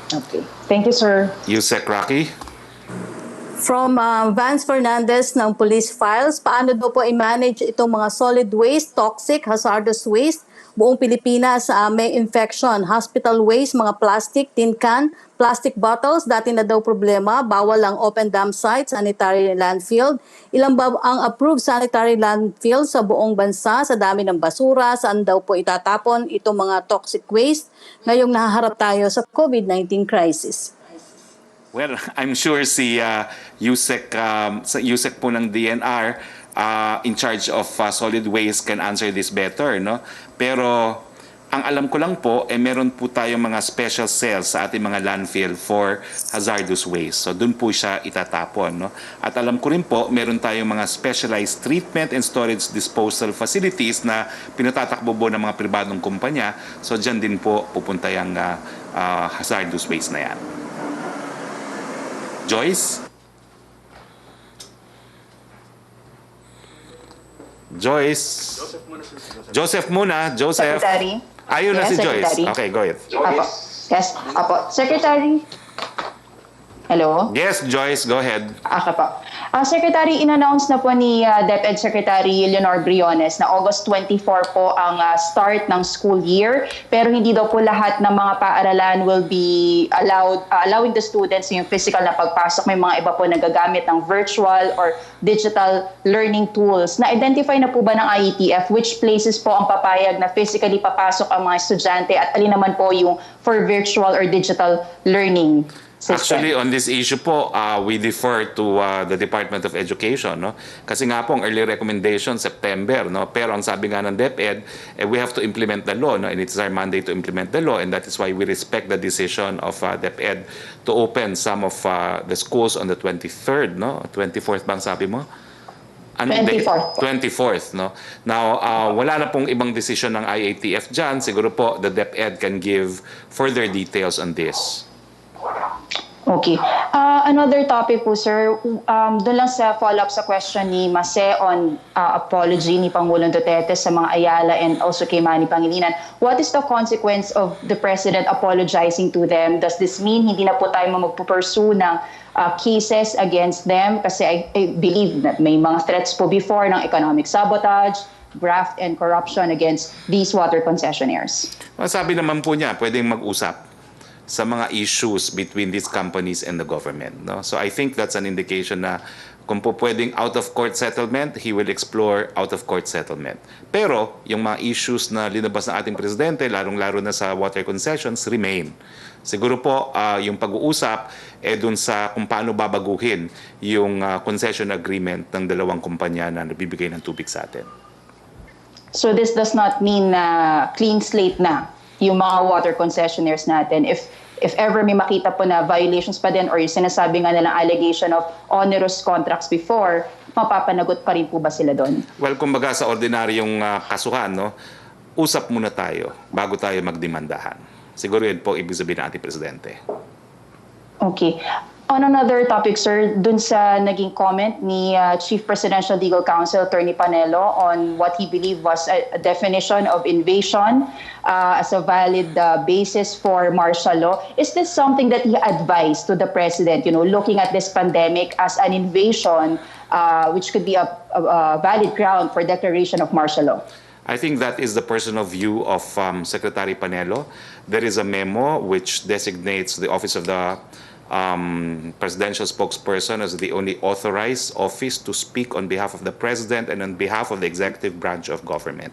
Okay. Thank you, sir. Yusek Rocky? From Vance Fernandez ng Police Files, paano daw po i-manage itong mga solid waste, toxic, hazardous waste? Buong Pilipinas may infection, hospital waste, mga plastic, tin can, plastic bottles, dati na daw problema, bawal ang open dump site, sanitary landfill. Ilan ba ang approved sanitary landfill sa buong bansa? Sa dami ng basura, saan daw po itatapon itong mga toxic waste? Ngayong nahaharap tayo sa COVID-19 crisis. Well, I'm sure si Yusek po ng DNR in charge of solid waste can answer this better, no? Pero ang alam ko lang po, meron po tayong mga special cells sa ating mga landfill for hazardous waste. So doon po siya itatapon, no? At alam ko rin po, meron tayong mga specialized treatment and storage disposal facilities na pinatatakbo po ng mga pribadong kumpanya. So dyan din po pupunta yung hazardous waste na yan. Joyce? Joyce? Joseph muna. Joseph. Secretary. Ayun na si Secretary. Joyce. Okay, go ahead. Apo. Yes. Apo. Secretary. Hello? Yes, Joyce, go ahead. Okay po. Secretary, in-announce na po ni DepEd Secretary Leonor Briones na August 24 po ang start ng school year. Pero hindi daw po lahat ng mga paaralan will be allowing the students yung physical na pagpasok. May mga iba po nagagamit ng virtual or digital learning tools. Na-identify na po ba ng IETF which places po ang papayag na physically papasok ang mga estudyante at alin naman po yung for virtual or digital learning system? Actually, on this issue po, we defer to the Department of Education, no? Kasi nga po, ang early recommendation, September, no? Pero ang sabi nga ng DepEd, we have to implement the law, no? And it's our mandate to implement the law, and that is why we respect the decision of DepEd to open some of the schools on the 23rd, no? 24th bang sabi mo? 24th. 24th, no? Now, wala na pong ibang decision ng IATF dyan. Siguro po, the DepEd can give further details on this. Okay. Another topic po, sir. Doon lang sa follow-up sa question ni Mase on apology ni Pangulong Duterte sa mga Ayala and also kay Manny Pangilinan. What is the consequence of the President apologizing to them? Does this mean hindi na po tayo magpupursue ng cases against them? Kasi I believe that may mga threats po before ng economic sabotage, graft, and corruption against these water concessionaires. Sabi naman po niya, pwedeng mag-usap sa mga issues between these companies and the government, no? So I think that's an indication na kung po pwedeng out-of-court settlement, he will explore out-of-court settlement. Pero yung mga issues na linabas ng ating presidente, larong-laro na sa water concessions, remain. Siguro po yung pag-uusap dun sa kung paano babaguhin yung concession agreement ng dalawang kumpanya na nabibigay ng tubig sa atin. So this does not mean na clean slate na yung mga water concessionaires natin. If ever may makita po na violations pa din or yung sinasabi nga nilang allegation of onerous contracts before, mapapanagot pa rin po ba sila doon? Well, kumbaga sa ordinaryong kasuhan, no, usap muna tayo bago tayo magdemandahan. Siguro yun po ibig sabihin ng ating presidente. Okay. On another topic, sir, dun sa naging comment ni Chief Presidential Legal Counsel Attorney Panelo on what he believed was a definition of invasion as a valid basis for martial law. Is this something that he advised to the President, looking at this pandemic as an invasion, which could be a valid ground for declaration of martial law? I think that is the personal view of Secretary Panelo. There is a memo which designates the Office of the presidential spokesperson as the only authorized office to speak on behalf of the president and on behalf of the executive branch of government.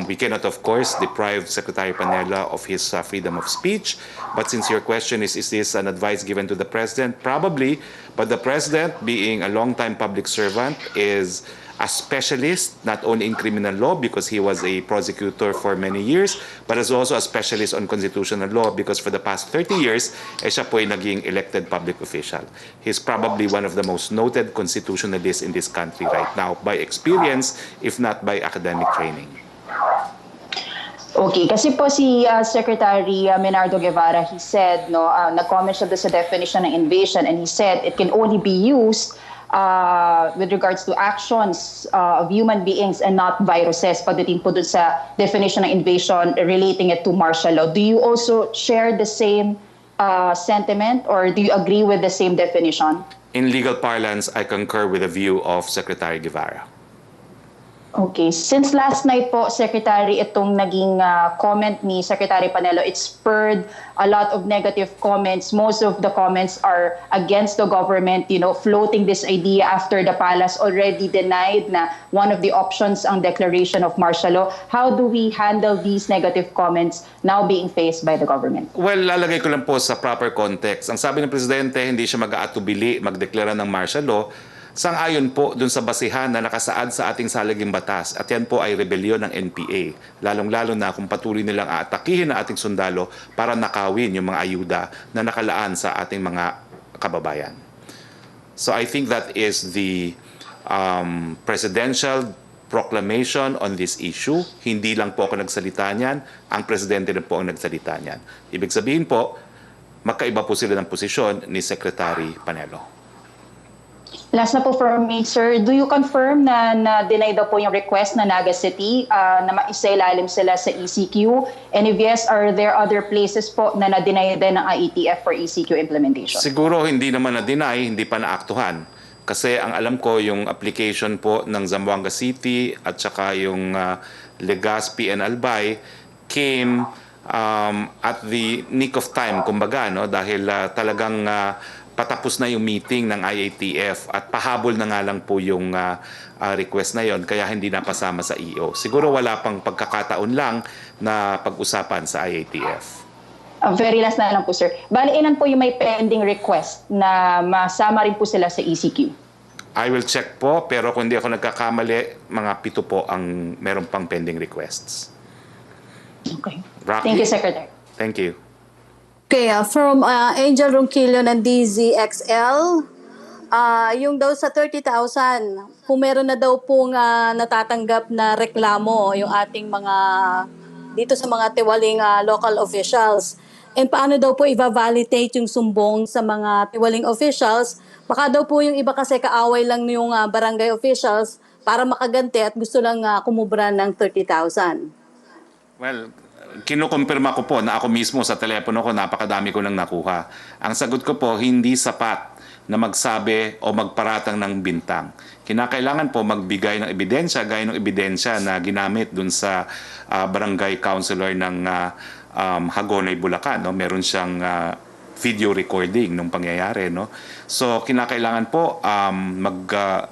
We cannot, of course, deprive Secretary Panela of his freedom of speech. But since your question is this an advice given to the president? Probably. But the president, being a long-time public servant, is a specialist not only in criminal law because he was a prosecutor for many years, but as also a specialist on constitutional law because for the past 30 years, siya po ay naging elected public official. He's probably one of the most noted constitutionalists in this country right now by experience, if not by academic training. Okay, kasi po si Secretary Menardo Guevara, he said, nag-comment siya sa definition ng invasion, and he said it can only be used with regards to actions of human beings and not viruses. Pagdating po dun sa definition ng invasion, relating it to martial law. Do you also share the same sentiment, or do you agree with the same definition? In legal parlance, I concur with the view of Secretary Guevara. Okay. Since last night po, Secretary, itong naging comment ni Secretary Panelo, it spurred a lot of negative comments. Most of the comments are against the government, floating this idea after the palace already denied na one of the options ang declaration of martial law. How do we handle these negative comments now being faced by the government? Well, lalagay ko lang po sa proper context. Ang sabi ng Presidente, hindi siya mag-aatubili, magdeklara ng martial law, sang-ayon po dun sa basihan na nakasaad sa ating salaging batas, at yan po ay rebelyon ng NPA, lalong-lalo na kung patuloy nilang aatakihin na ating sundalo para nakawin yung mga ayuda na nakalaan sa ating mga kababayan. So I think that is the presidential proclamation on this issue. Hindi lang po ako nagsalita niyan, ang Presidente rin po ang nagsalita niyan. Ibig sabihin po, magkaiba po sila ng posisyon ni Secretary Panelo. Last na po from me, sir. Do you confirm na deny daw po yung request na Naga City na maisailalim sila sa ECQ? And if yes, are there other places po na na-deny din ng IETF for ECQ implementation? Siguro hindi naman na-deny, hindi pa naaktuhan. Kasi ang alam ko, yung application po ng Zamboanga City at saka yung Legazpi and Albay came at the nick of time, kumbaga, dahil talagang patapos na yung meeting ng IATF at pahabol na nga lang po yung request na yon, kaya hindi napasama sa EO. Siguro wala pang pagkakataon lang na pag-usapan sa IATF. Very last na lang po, sir. Bali, ilan po yung may pending request na masama rin po sila sa ECQ? I will check po, pero kung hindi ako nagkakamali, mga 7 po ang meron pang pending requests. Okay. Rocky? Thank you, Secretary. Thank you. Okay, from Angel Ronquillo ng DZXL, yung daw sa 30,000, kung meron na daw pong natatanggap na reklamo yung ating mga, dito sa mga tiwaling local officials, and paano daw po i-validate yung sumbong sa mga tiwaling officials, baka daw po yung iba kasi kaaway lang yung barangay officials para makaganti at gusto lang kumubra ng 30,000. Well, kinukumpirma ko po na ako mismo sa telepono ko, napakadami ko nang nakuha. Ang sagot ko po, hindi sapat na magsabi o magparatang ng bintang. Kinakailangan po magbigay ng ebidensya, gaya ng ebidensya na ginamit dun sa barangay councilor ng Hagonoy, Bulacan. Meron siyang video recording ng pangyayari. So, kinakailangan po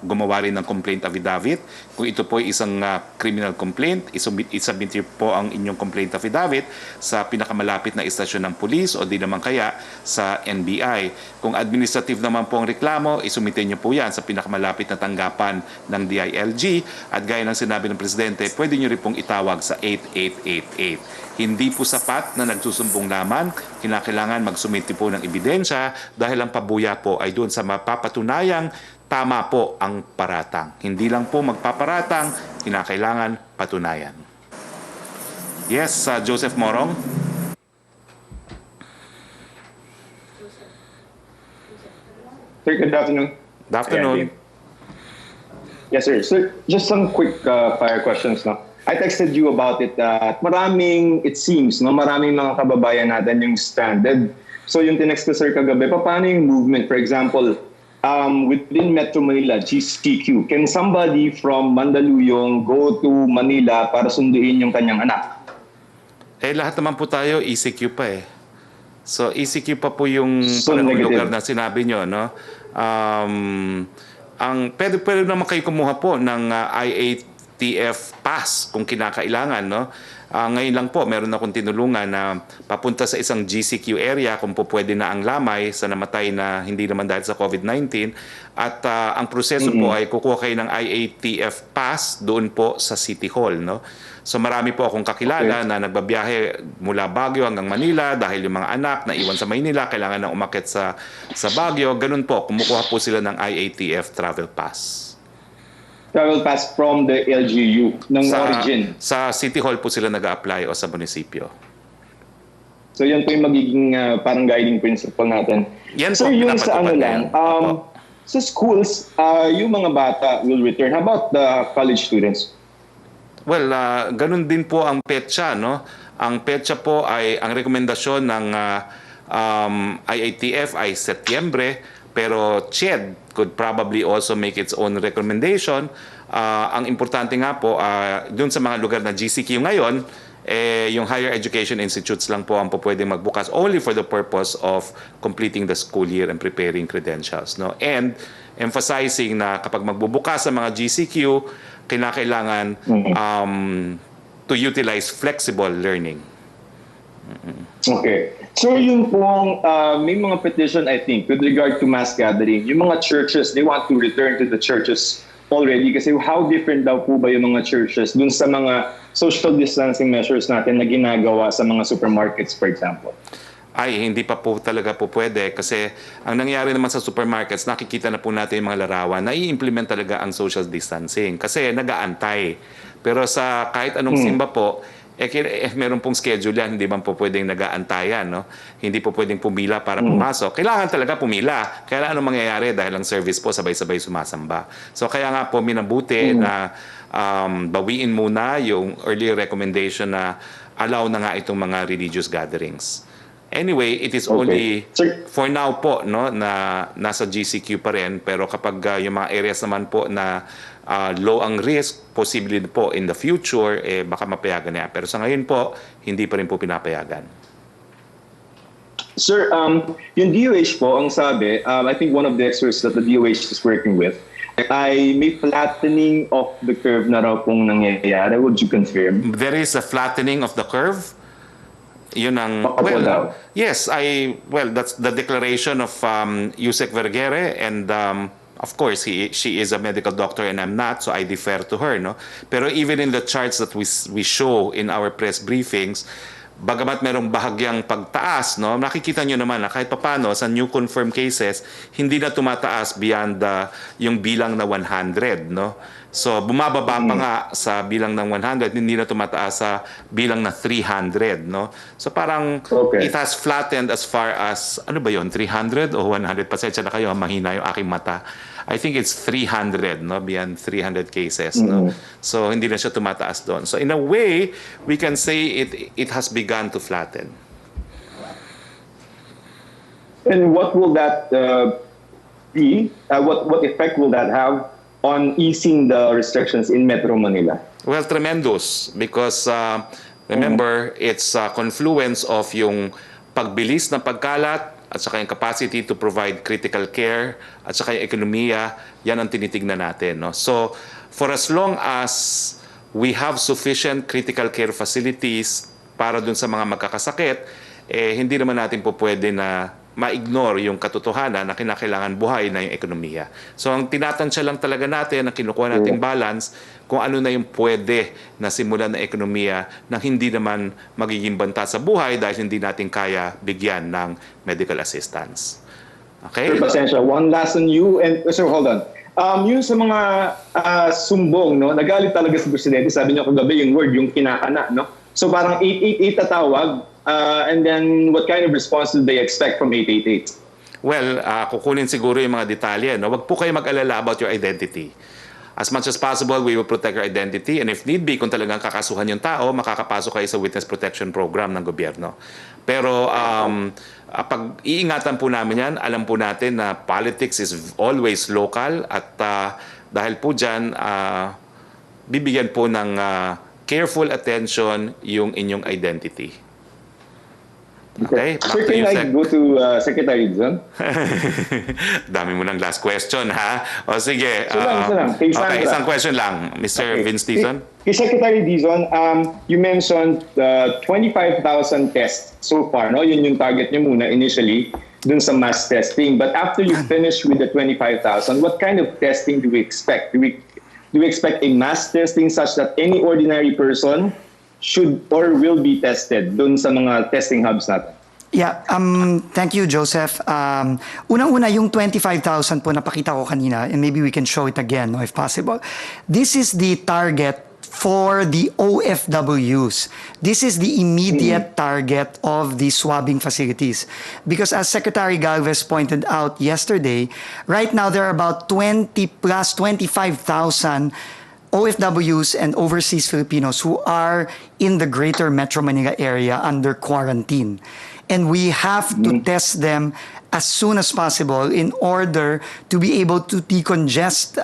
gumawa rin ng complaint affidavit. Kung ito po ay isang criminal complaint, isubmit po ang inyong complaint affidavit sa pinakamalapit na istasyon ng pulis o di naman kaya sa NBI. Kung administrative naman po ang reklamo, isumitin niyo po yan sa pinakamalapit na tanggapan ng DILG. At gaya ng sinabi ng Presidente, pwede niyo rin pong itawag sa 8888. Hindi po sapat na nagsusumbong lamang, kinakailangan magsumiti po ng ebidensya dahil ang pabuya po ay doon sa mapapatunayang tama po ang paratang. Hindi lang po magpaparatang, kinakailangan patunayan. Yes, Joseph Morong. Sir, good afternoon. Good afternoon. Yes, sir. So, just some quick fire questions now. I texted you about it at it seems, maraming mga kababayan natin yung stranded. So yung tinext ko, sir, kagabi, paano yung movement? For example, within Metro Manila, GCQ, can somebody from Mandaluyong go to Manila para sunduin yung kanyang anak? Lahat naman po tayo, ECQ pa eh. So ECQ pa po yung lugar na sinabi nyo, pwede naman kayo kumuha po ng TF pass kung kinakailangan, no? Ngayon lang po, meron akong tinulungan na papunta sa isang GCQ area kung po pwede na ang lamay sa namatay na hindi naman dahil sa COVID-19. At ang proseso po ay kukuha kayo ng IATF pass doon po sa City Hall, no? So marami po akong kakilala na nagbabiyahe mula Baguio hanggang Manila dahil yung mga anak na iwan sa Maynila, kailangan na umakyat sa Baguio. Ganun po, kumukuha po sila ng IATF travel pass. Travel pass from the LGU ng origin. Sa City Hall po sila nag-a-apply o sa munisipyo. So yan po yung magiging parang guiding principle natin. Yan so po, yung sa ano lang, sa schools, yung mga bata will return. How about the college students? Well, ganun din po ang petsa, no? Ang petsa po ay, ang rekomendasyon ng IATF ay Setyembre, pero CHED could probably also make its own recommendation. Ang importante nga po, dun sa mga lugar na GCQ ngayon, yung higher education institutes lang po ang po pwedeng magbukas only for the purpose of completing the school year and preparing credentials, no? And emphasizing na kapag magbubukas sa mga GCQ, kinakailangan to utilize flexible learning. Okay. So yung pong may mga petition, I think, with regard to mass gathering, yung mga churches, they want to return to the churches already kasi how different daw po ba yung mga churches dun sa mga social distancing measures natin na ginagawa sa mga supermarkets, for example? Ay, hindi pa po talaga po pwede kasi ang nangyari naman sa supermarkets, nakikita na po natin yung mga larawan na i-implement talaga ang social distancing kasi nag-aantay. Pero sa kahit anong simba po, meron pong schedule yan, hindi man po pwedeng nag-aantayan, no? Hindi po pwedeng pumila para pumasok. Kailangan talaga pumila. Kaya anong mangyayari dahil ang service po sabay-sabay sumasamba. So kaya nga po minabuti na bawiin muna yung earlier recommendation na allow na nga itong mga religious gatherings. Anyway, it is only for now po, no, na nasa GCQ pa rin, pero kapag yung mga areas naman po na low ang risk, possibly po in the future, baka mapayagan na yan. Pero sa ngayon po, hindi pa rin po pinapayagan. Sir, yung DOH po, ang sabi, I think one of the experts that the DOH is working with, ay may flattening of the curve na raw pong nangyayari. Would you confirm? There is a flattening of the curve. Yun ang, yes, that's the declaration of Yusek Vergere, and of course, she is a medical doctor and I'm not, so I defer to her, no? Pero even in the charts that we show in our press briefings, bagamat merong bahagyang pagtaas, no, nakikita nyo naman na kahit papano sa new confirmed cases, hindi na tumataas beyond yung bilang na 100, no? So bumababa pa nga sa bilang ng 100, hindi na tumataas sa bilang na 300, no? So parang it has flattened as far as, ano ba yon, 300 o 100? Pasensya na kayo, mahina yung aking mata. I think it's 300, no? Beyond 300 cases, no? So hindi na siya tumataas doon. So in a way, we can say it has begun to flatten. And what will that be? What effect will that have on easing the restrictions in Metro Manila? Well, tremendous because remember, it's a confluence of yung pagbilis ng pagkalat at saka yung capacity to provide critical care at saka yung ekonomiya, yan ang tinitignan natin, no? So, for as long as we have sufficient critical care facilities para dun sa mga magkakasakit, hindi naman natin po pwede na ma-ignore yung katotohanan na kinakailangan buhay na yung ekonomiya. So ang tinatansya lang talaga natin, ang kinukuha nating balance, kung ano na yung pwede na simulan na ekonomiya na hindi naman magiging banta sa buhay dahil hindi natin kaya bigyan ng medical assistance. Okay? Sir, pasensya, one last on you. And sir, hold on. Yung sa mga sumbong, no, nagalit talaga sa presidente, sabi niya kagabi yung word, yung kinakana, no? So parang 888 tatawag, and then what kind of response do they expect from 888? Well, kukunin siguro yung mga detalye, no? Wag po kayo mag-alala about your identity. As much as possible, we will protect your identity, and if need be, kung talagang kakasuhan yung tao, makakapasok kayo sa Witness Protection Program ng gobyerno. Pero pag-iingatan po namin yan, alam po natin na politics is always local, at dahil po dyan, bibigyan po ng careful attention yung inyong identity. Okay, back Sir, to you, can I Sec. go to Secretary Dizon? Dami mo ng last question, ha? O sige. Isa lang. Kay Sandra. Okay, isang question lang. Mr. Okay. Vince Dizon? Kay Secretary Dizon, you mentioned 25,000 tests so far, no? Yun yung target niyo muna initially dun sa mass testing. But after you finish with the 25,000, what kind of testing do we expect? Do we expect a mass testing such that any ordinary person should or will be tested dun sa mga testing hubs natin? Yeah, thank you, Joseph. Unang-una, yung 25,000 po napakita ko kanina, and maybe we can show it again, no, if possible. This is the target for the OFWs. This is the immediate target of the swabbing facilities. Because as Secretary Galvez pointed out yesterday, right now there are about 20 plus 25,000 OFWs and overseas Filipinos who are in the greater Metro Manila area under quarantine. And we have to test them as soon as possible in order to be able to decongest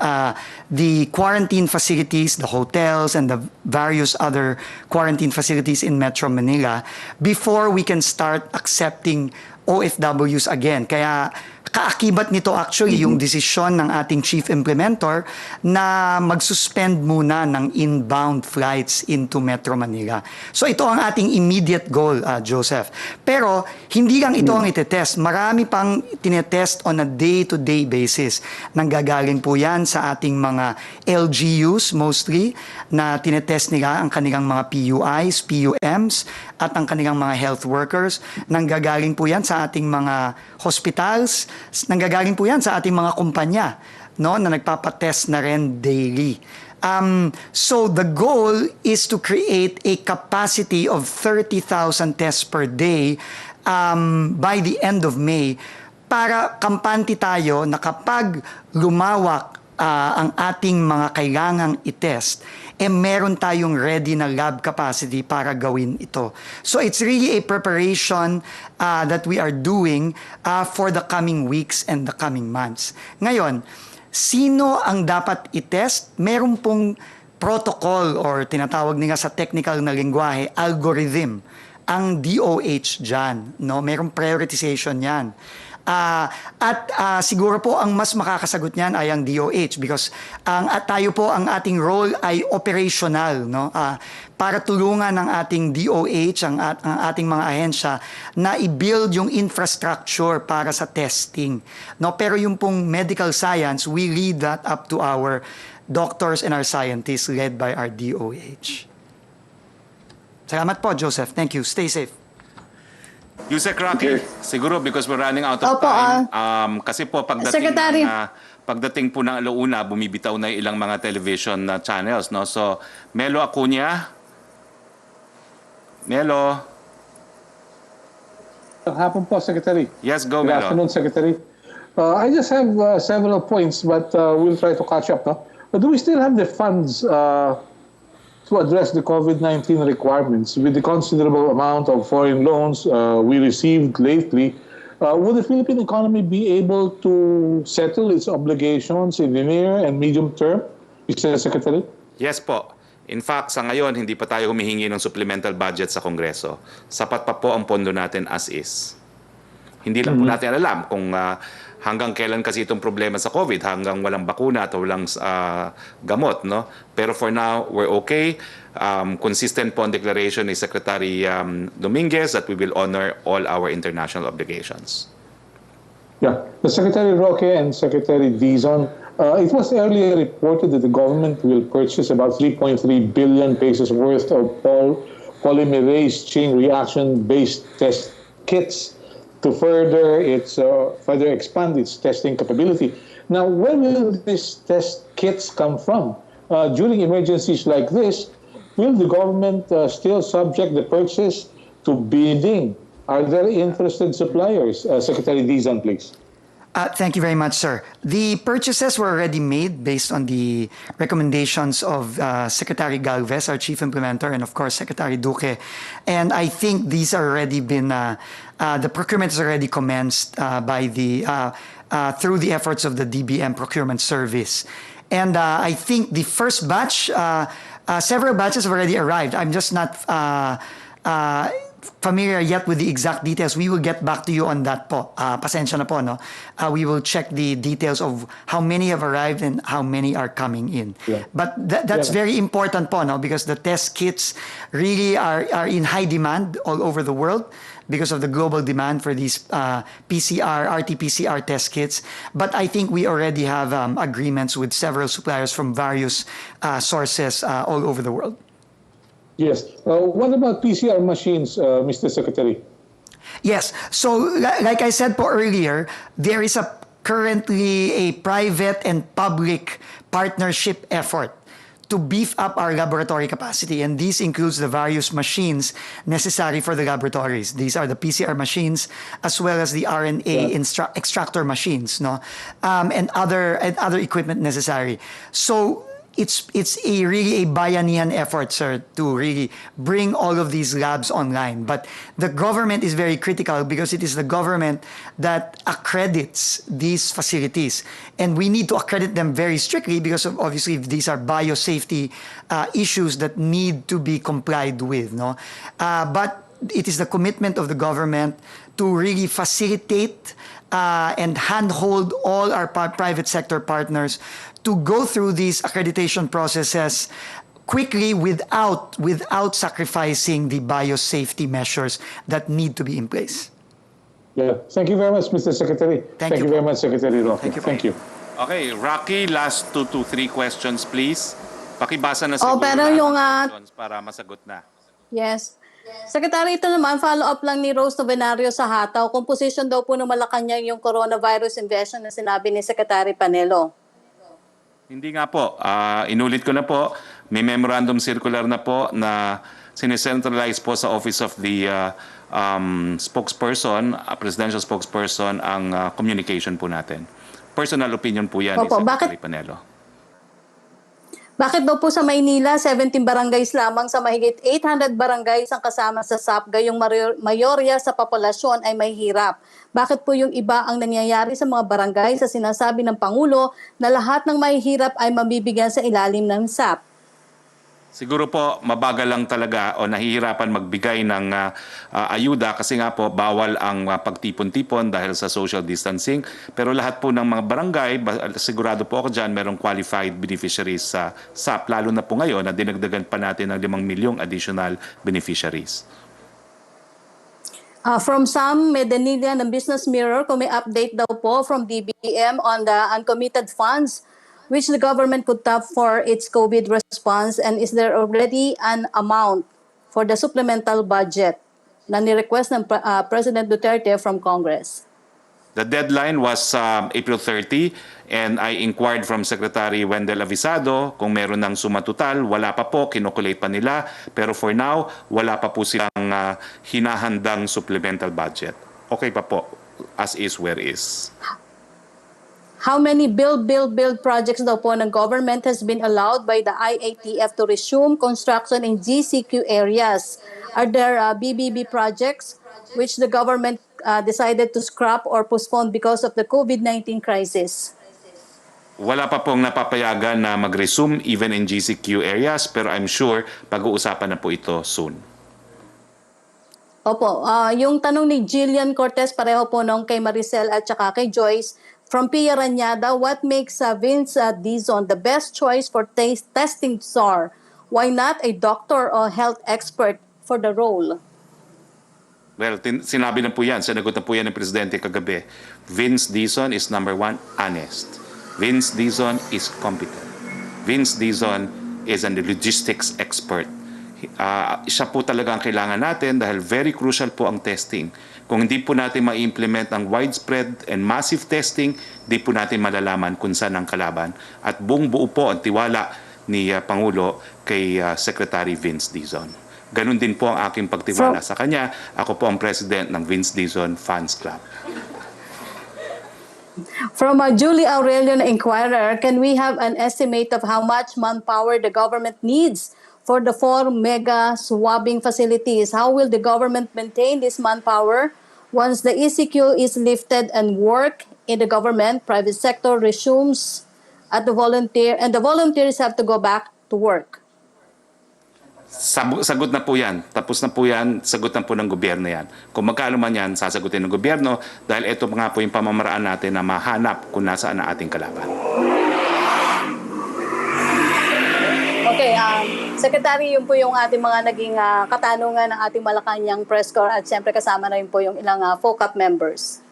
the quarantine facilities, the hotels, and the various other quarantine facilities in Metro Manila before we can start accepting OFWs again. Kaya kaakibat nito actually yung desisyon ng ating chief implementer na mag-suspend muna ng inbound flights into Metro Manila. So ito ang ating immediate goal, Joseph. Pero hindi lang ito ang itetest. Marami pang tinetest on a day-to-day basis. Nanggagaling po yan sa ating mga LGUs mostly na tinetest nila ang kanilang mga PUIs, PUMs at ang kanilang mga health workers. Nanggagaling po yan sa ating mga hospitals, nanggagaling po yan sa ating mga kumpanya, no, na nagpapatest na rin daily. So the goal is to create a capacity of 30,000 tests per day by the end of May para kampante tayo na kapag lumawak ang ating mga kailangang itest, meron tayong ready na lab capacity para gawin ito. So it's really a preparation that we are doing for the coming weeks and the coming months. Ngayon, sino ang dapat itest? Meron pong protocol or tinatawag nila sa technical na lingwahe, algorithm, ang DOH dyan. No? Merong prioritization yan. Siguro po ang mas makakasagot niyan ay ang DOH because tayo po ang ating role ay operational, no? Para tulungan ng ating DOH, ang ating mga ahensya na i-build yung infrastructure para sa testing, no? Pero yung pong medical science, we lead that up to our doctors and our scientists led by our DOH. Salamat po, Joseph. Thank you. Stay safe. Yusek Rocky, siguro because we're running out of time. Kasi po pagdating po ng alauna, bumibitaw na ilang mga television na channels, no? So, Melo Acuña. Melo. Hapon po, Secretary. Yes, go, Good Melo. afternoon, Secretary. I just have several points, but we'll try to catch up. No? But do we still have the funds to address the COVID-19 requirements with the considerable amount of foreign loans we received lately? Will the Philippine economy be able to settle its obligations in the near and medium term, Mr. Secretary? Yes po. In fact, sa ngayon, hindi pa tayo humihingi ng supplemental budget sa Kongreso. Sapat pa po ang pondo natin as is. Hindi lang po natin alam kung hanggang kailan kasi itong problema sa COVID, hanggang walang bakuna at walang gamot, no? Pero for now, we're okay. Consistent po ang declaration ni Secretary Dominguez that we will honor all our international obligations. Yeah, the Secretary Roque and Secretary Dizon, it was earlier reported that the government will purchase about 3.3 billion pesos worth of polymerase chain reaction-based test kits to further expand its testing capability. Now, where will these test kits come from? During emergencies like this, will the government still subject the purchase to bidding? Are there interested suppliers? Secretary Dizon, please. Thank you very much, sir. The purchases were already made based on the recommendations of Secretary Galvez, our chief implementer, and of course Secretary Duque. And I think these are already been, the procurement has already commenced through the efforts of the DBM procurement service. And I think the first batch, several batches have already arrived. I'm just not familiar yet with the exact details. We will get back to you on that po. Pasensya na po, no? We will check the details of how many have arrived and how many are coming in. Yeah. But that's very important po, no? Because the test kits really are in high demand all over the world because of the global demand for these RT-PCR test kits. But I think we already have agreements with several suppliers from various sources all over the world. Yes. What about PCR machines, Mr. Secretary? Yes. So, like I said po earlier, there is currently a private and public partnership effort to beef up our laboratory capacity, and this includes the various machines necessary for the laboratories. These are the PCR machines as well as the RNA extractor machines, no, and other equipment necessary. So it's really a bayanihan effort, sir, to really bring all of these labs online. But the government is very critical because it is the government that accredits these facilities. And we need to accredit them very strictly because of, obviously, these are biosafety issues that need to be complied with. No? But it is the commitment of the government to really facilitate and handhold all our private sector partners to go through these accreditation processes quickly without sacrificing the biosafety measures that need to be in place. Yeah. Thank you very much, Mr. Secretary. Thank you very much, Secretary Roque. Thank you. Okay, Rocky, last 2 to 3 questions, please. Pakibasa na siguro pero lahat yung, ng questions para masagot na. Yes. Secretary, ito naman, follow-up lang ni Rose Novenario sa hataw. Kung position daw po ng Malacanang yung coronavirus invasion na sinabi ni Secretary Panelo. Hindi nga po. Inulit ko na po. May memorandum circular na po na sinecentralize po sa Office of the spokesperson, presidential spokesperson, ang communication po natin. Personal opinion po yan ni Secretary Panelo. Bakit daw po sa Maynila, 17 barangays lamang sa mahigit 800 barangays ang kasama sa SAP, gayong mayorya sa populasyon ay may hirap? Bakit po yung iba ang nangyayari sa mga barangay sa sinasabi ng Pangulo na lahat ng mahihirap ay mabibigyan sa ilalim ng SAP? Siguro po mabagal lang talaga o nahihirapan magbigay ng ayuda kasi nga po bawal ang pagtipon-tipon dahil sa social distancing. Pero lahat po ng mga barangay, sigurado po ako dyan, merong qualified beneficiaries sa SAP. Lalo na po ngayon na dinagdagan pa natin ng 5 milyong additional beneficiaries. From Sam Medanilla ng Business Mirror, kung may update daw po from DBM on the uncommitted funds which the government could tap for its COVID response, and is there already an amount for the supplemental budget na ni-request ng President Duterte from Congress? The deadline was April 30 and I inquired from Secretary Wendell Avisado kung meron ng sumatotal. Wala pa po, kinukulate pa nila. Pero for now, wala pa po silang hinahandang supplemental budget. Okay pa po, as is where is. How many build projects daw po ng government has been allowed by the IATF to resume construction in GCQ areas? Are there BBB projects which the government decided to scrap or postpone because of the COVID-19 crisis? Wala pa pong napapayagan na mag-resume even in GCQ areas, pero I'm sure pag-uusapan na po ito soon. Opo, yung tanong ni Jillian Cortez, pareho po nung kay Maricel at saka kay Joyce, from Pia Ranyada, what makes Vince Dizon the best choice for testing SARS? Why not a doctor or health expert for the role? Well, sinabi na po yan, sinagot na po yan ng Presidente kagabi. Vince Dizon is number 1, honest. Vince Dizon is competent. Vince Dizon is a logistics expert. Siya po talaga ang kailangan natin dahil very crucial po ang testing. Kung hindi po natin ma-implement ang widespread and massive testing, hindi po natin malalaman kung saan ang kalaban. At buong buo po ang tiwala ni Pangulo kay Secretary Vince Dizon. Ganun din po ang aking pagtiwala sa kanya. Ako po ang president ng Vince Dizon Fans Club. From Julie Aurelio na Inquirer, can we have an estimate of how much manpower the government needs for the 4 mega swabbing facilities? How will the government maintain this manpower once the ECQ is lifted and work in the government, private sector resumes at the volunteers have to go back to work? Sagot na po yan. Tapos na po yan, sagot na po ng gobyerno yan. Kung magkano man yan, sasagutin ng gobyerno dahil ito nga po yung pamamaraan natin na mahanap kung nasaan ang ating kalaban. Okay, Secretary, yun po yung ating mga naging katanungan ng ating Malacanang press corps at siyempre kasama na rin po yung ilang FOCAP members.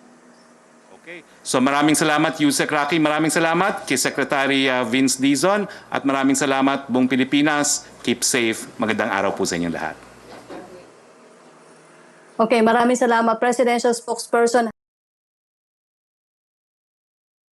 Okay. So maraming salamat, Yusek Rocky. Maraming salamat kay Secretary Vince Dizon at maraming salamat buong Pilipinas. Keep safe. Magandang araw po sa inyong lahat. Okay, maraming salamat, Presidential Spokesperson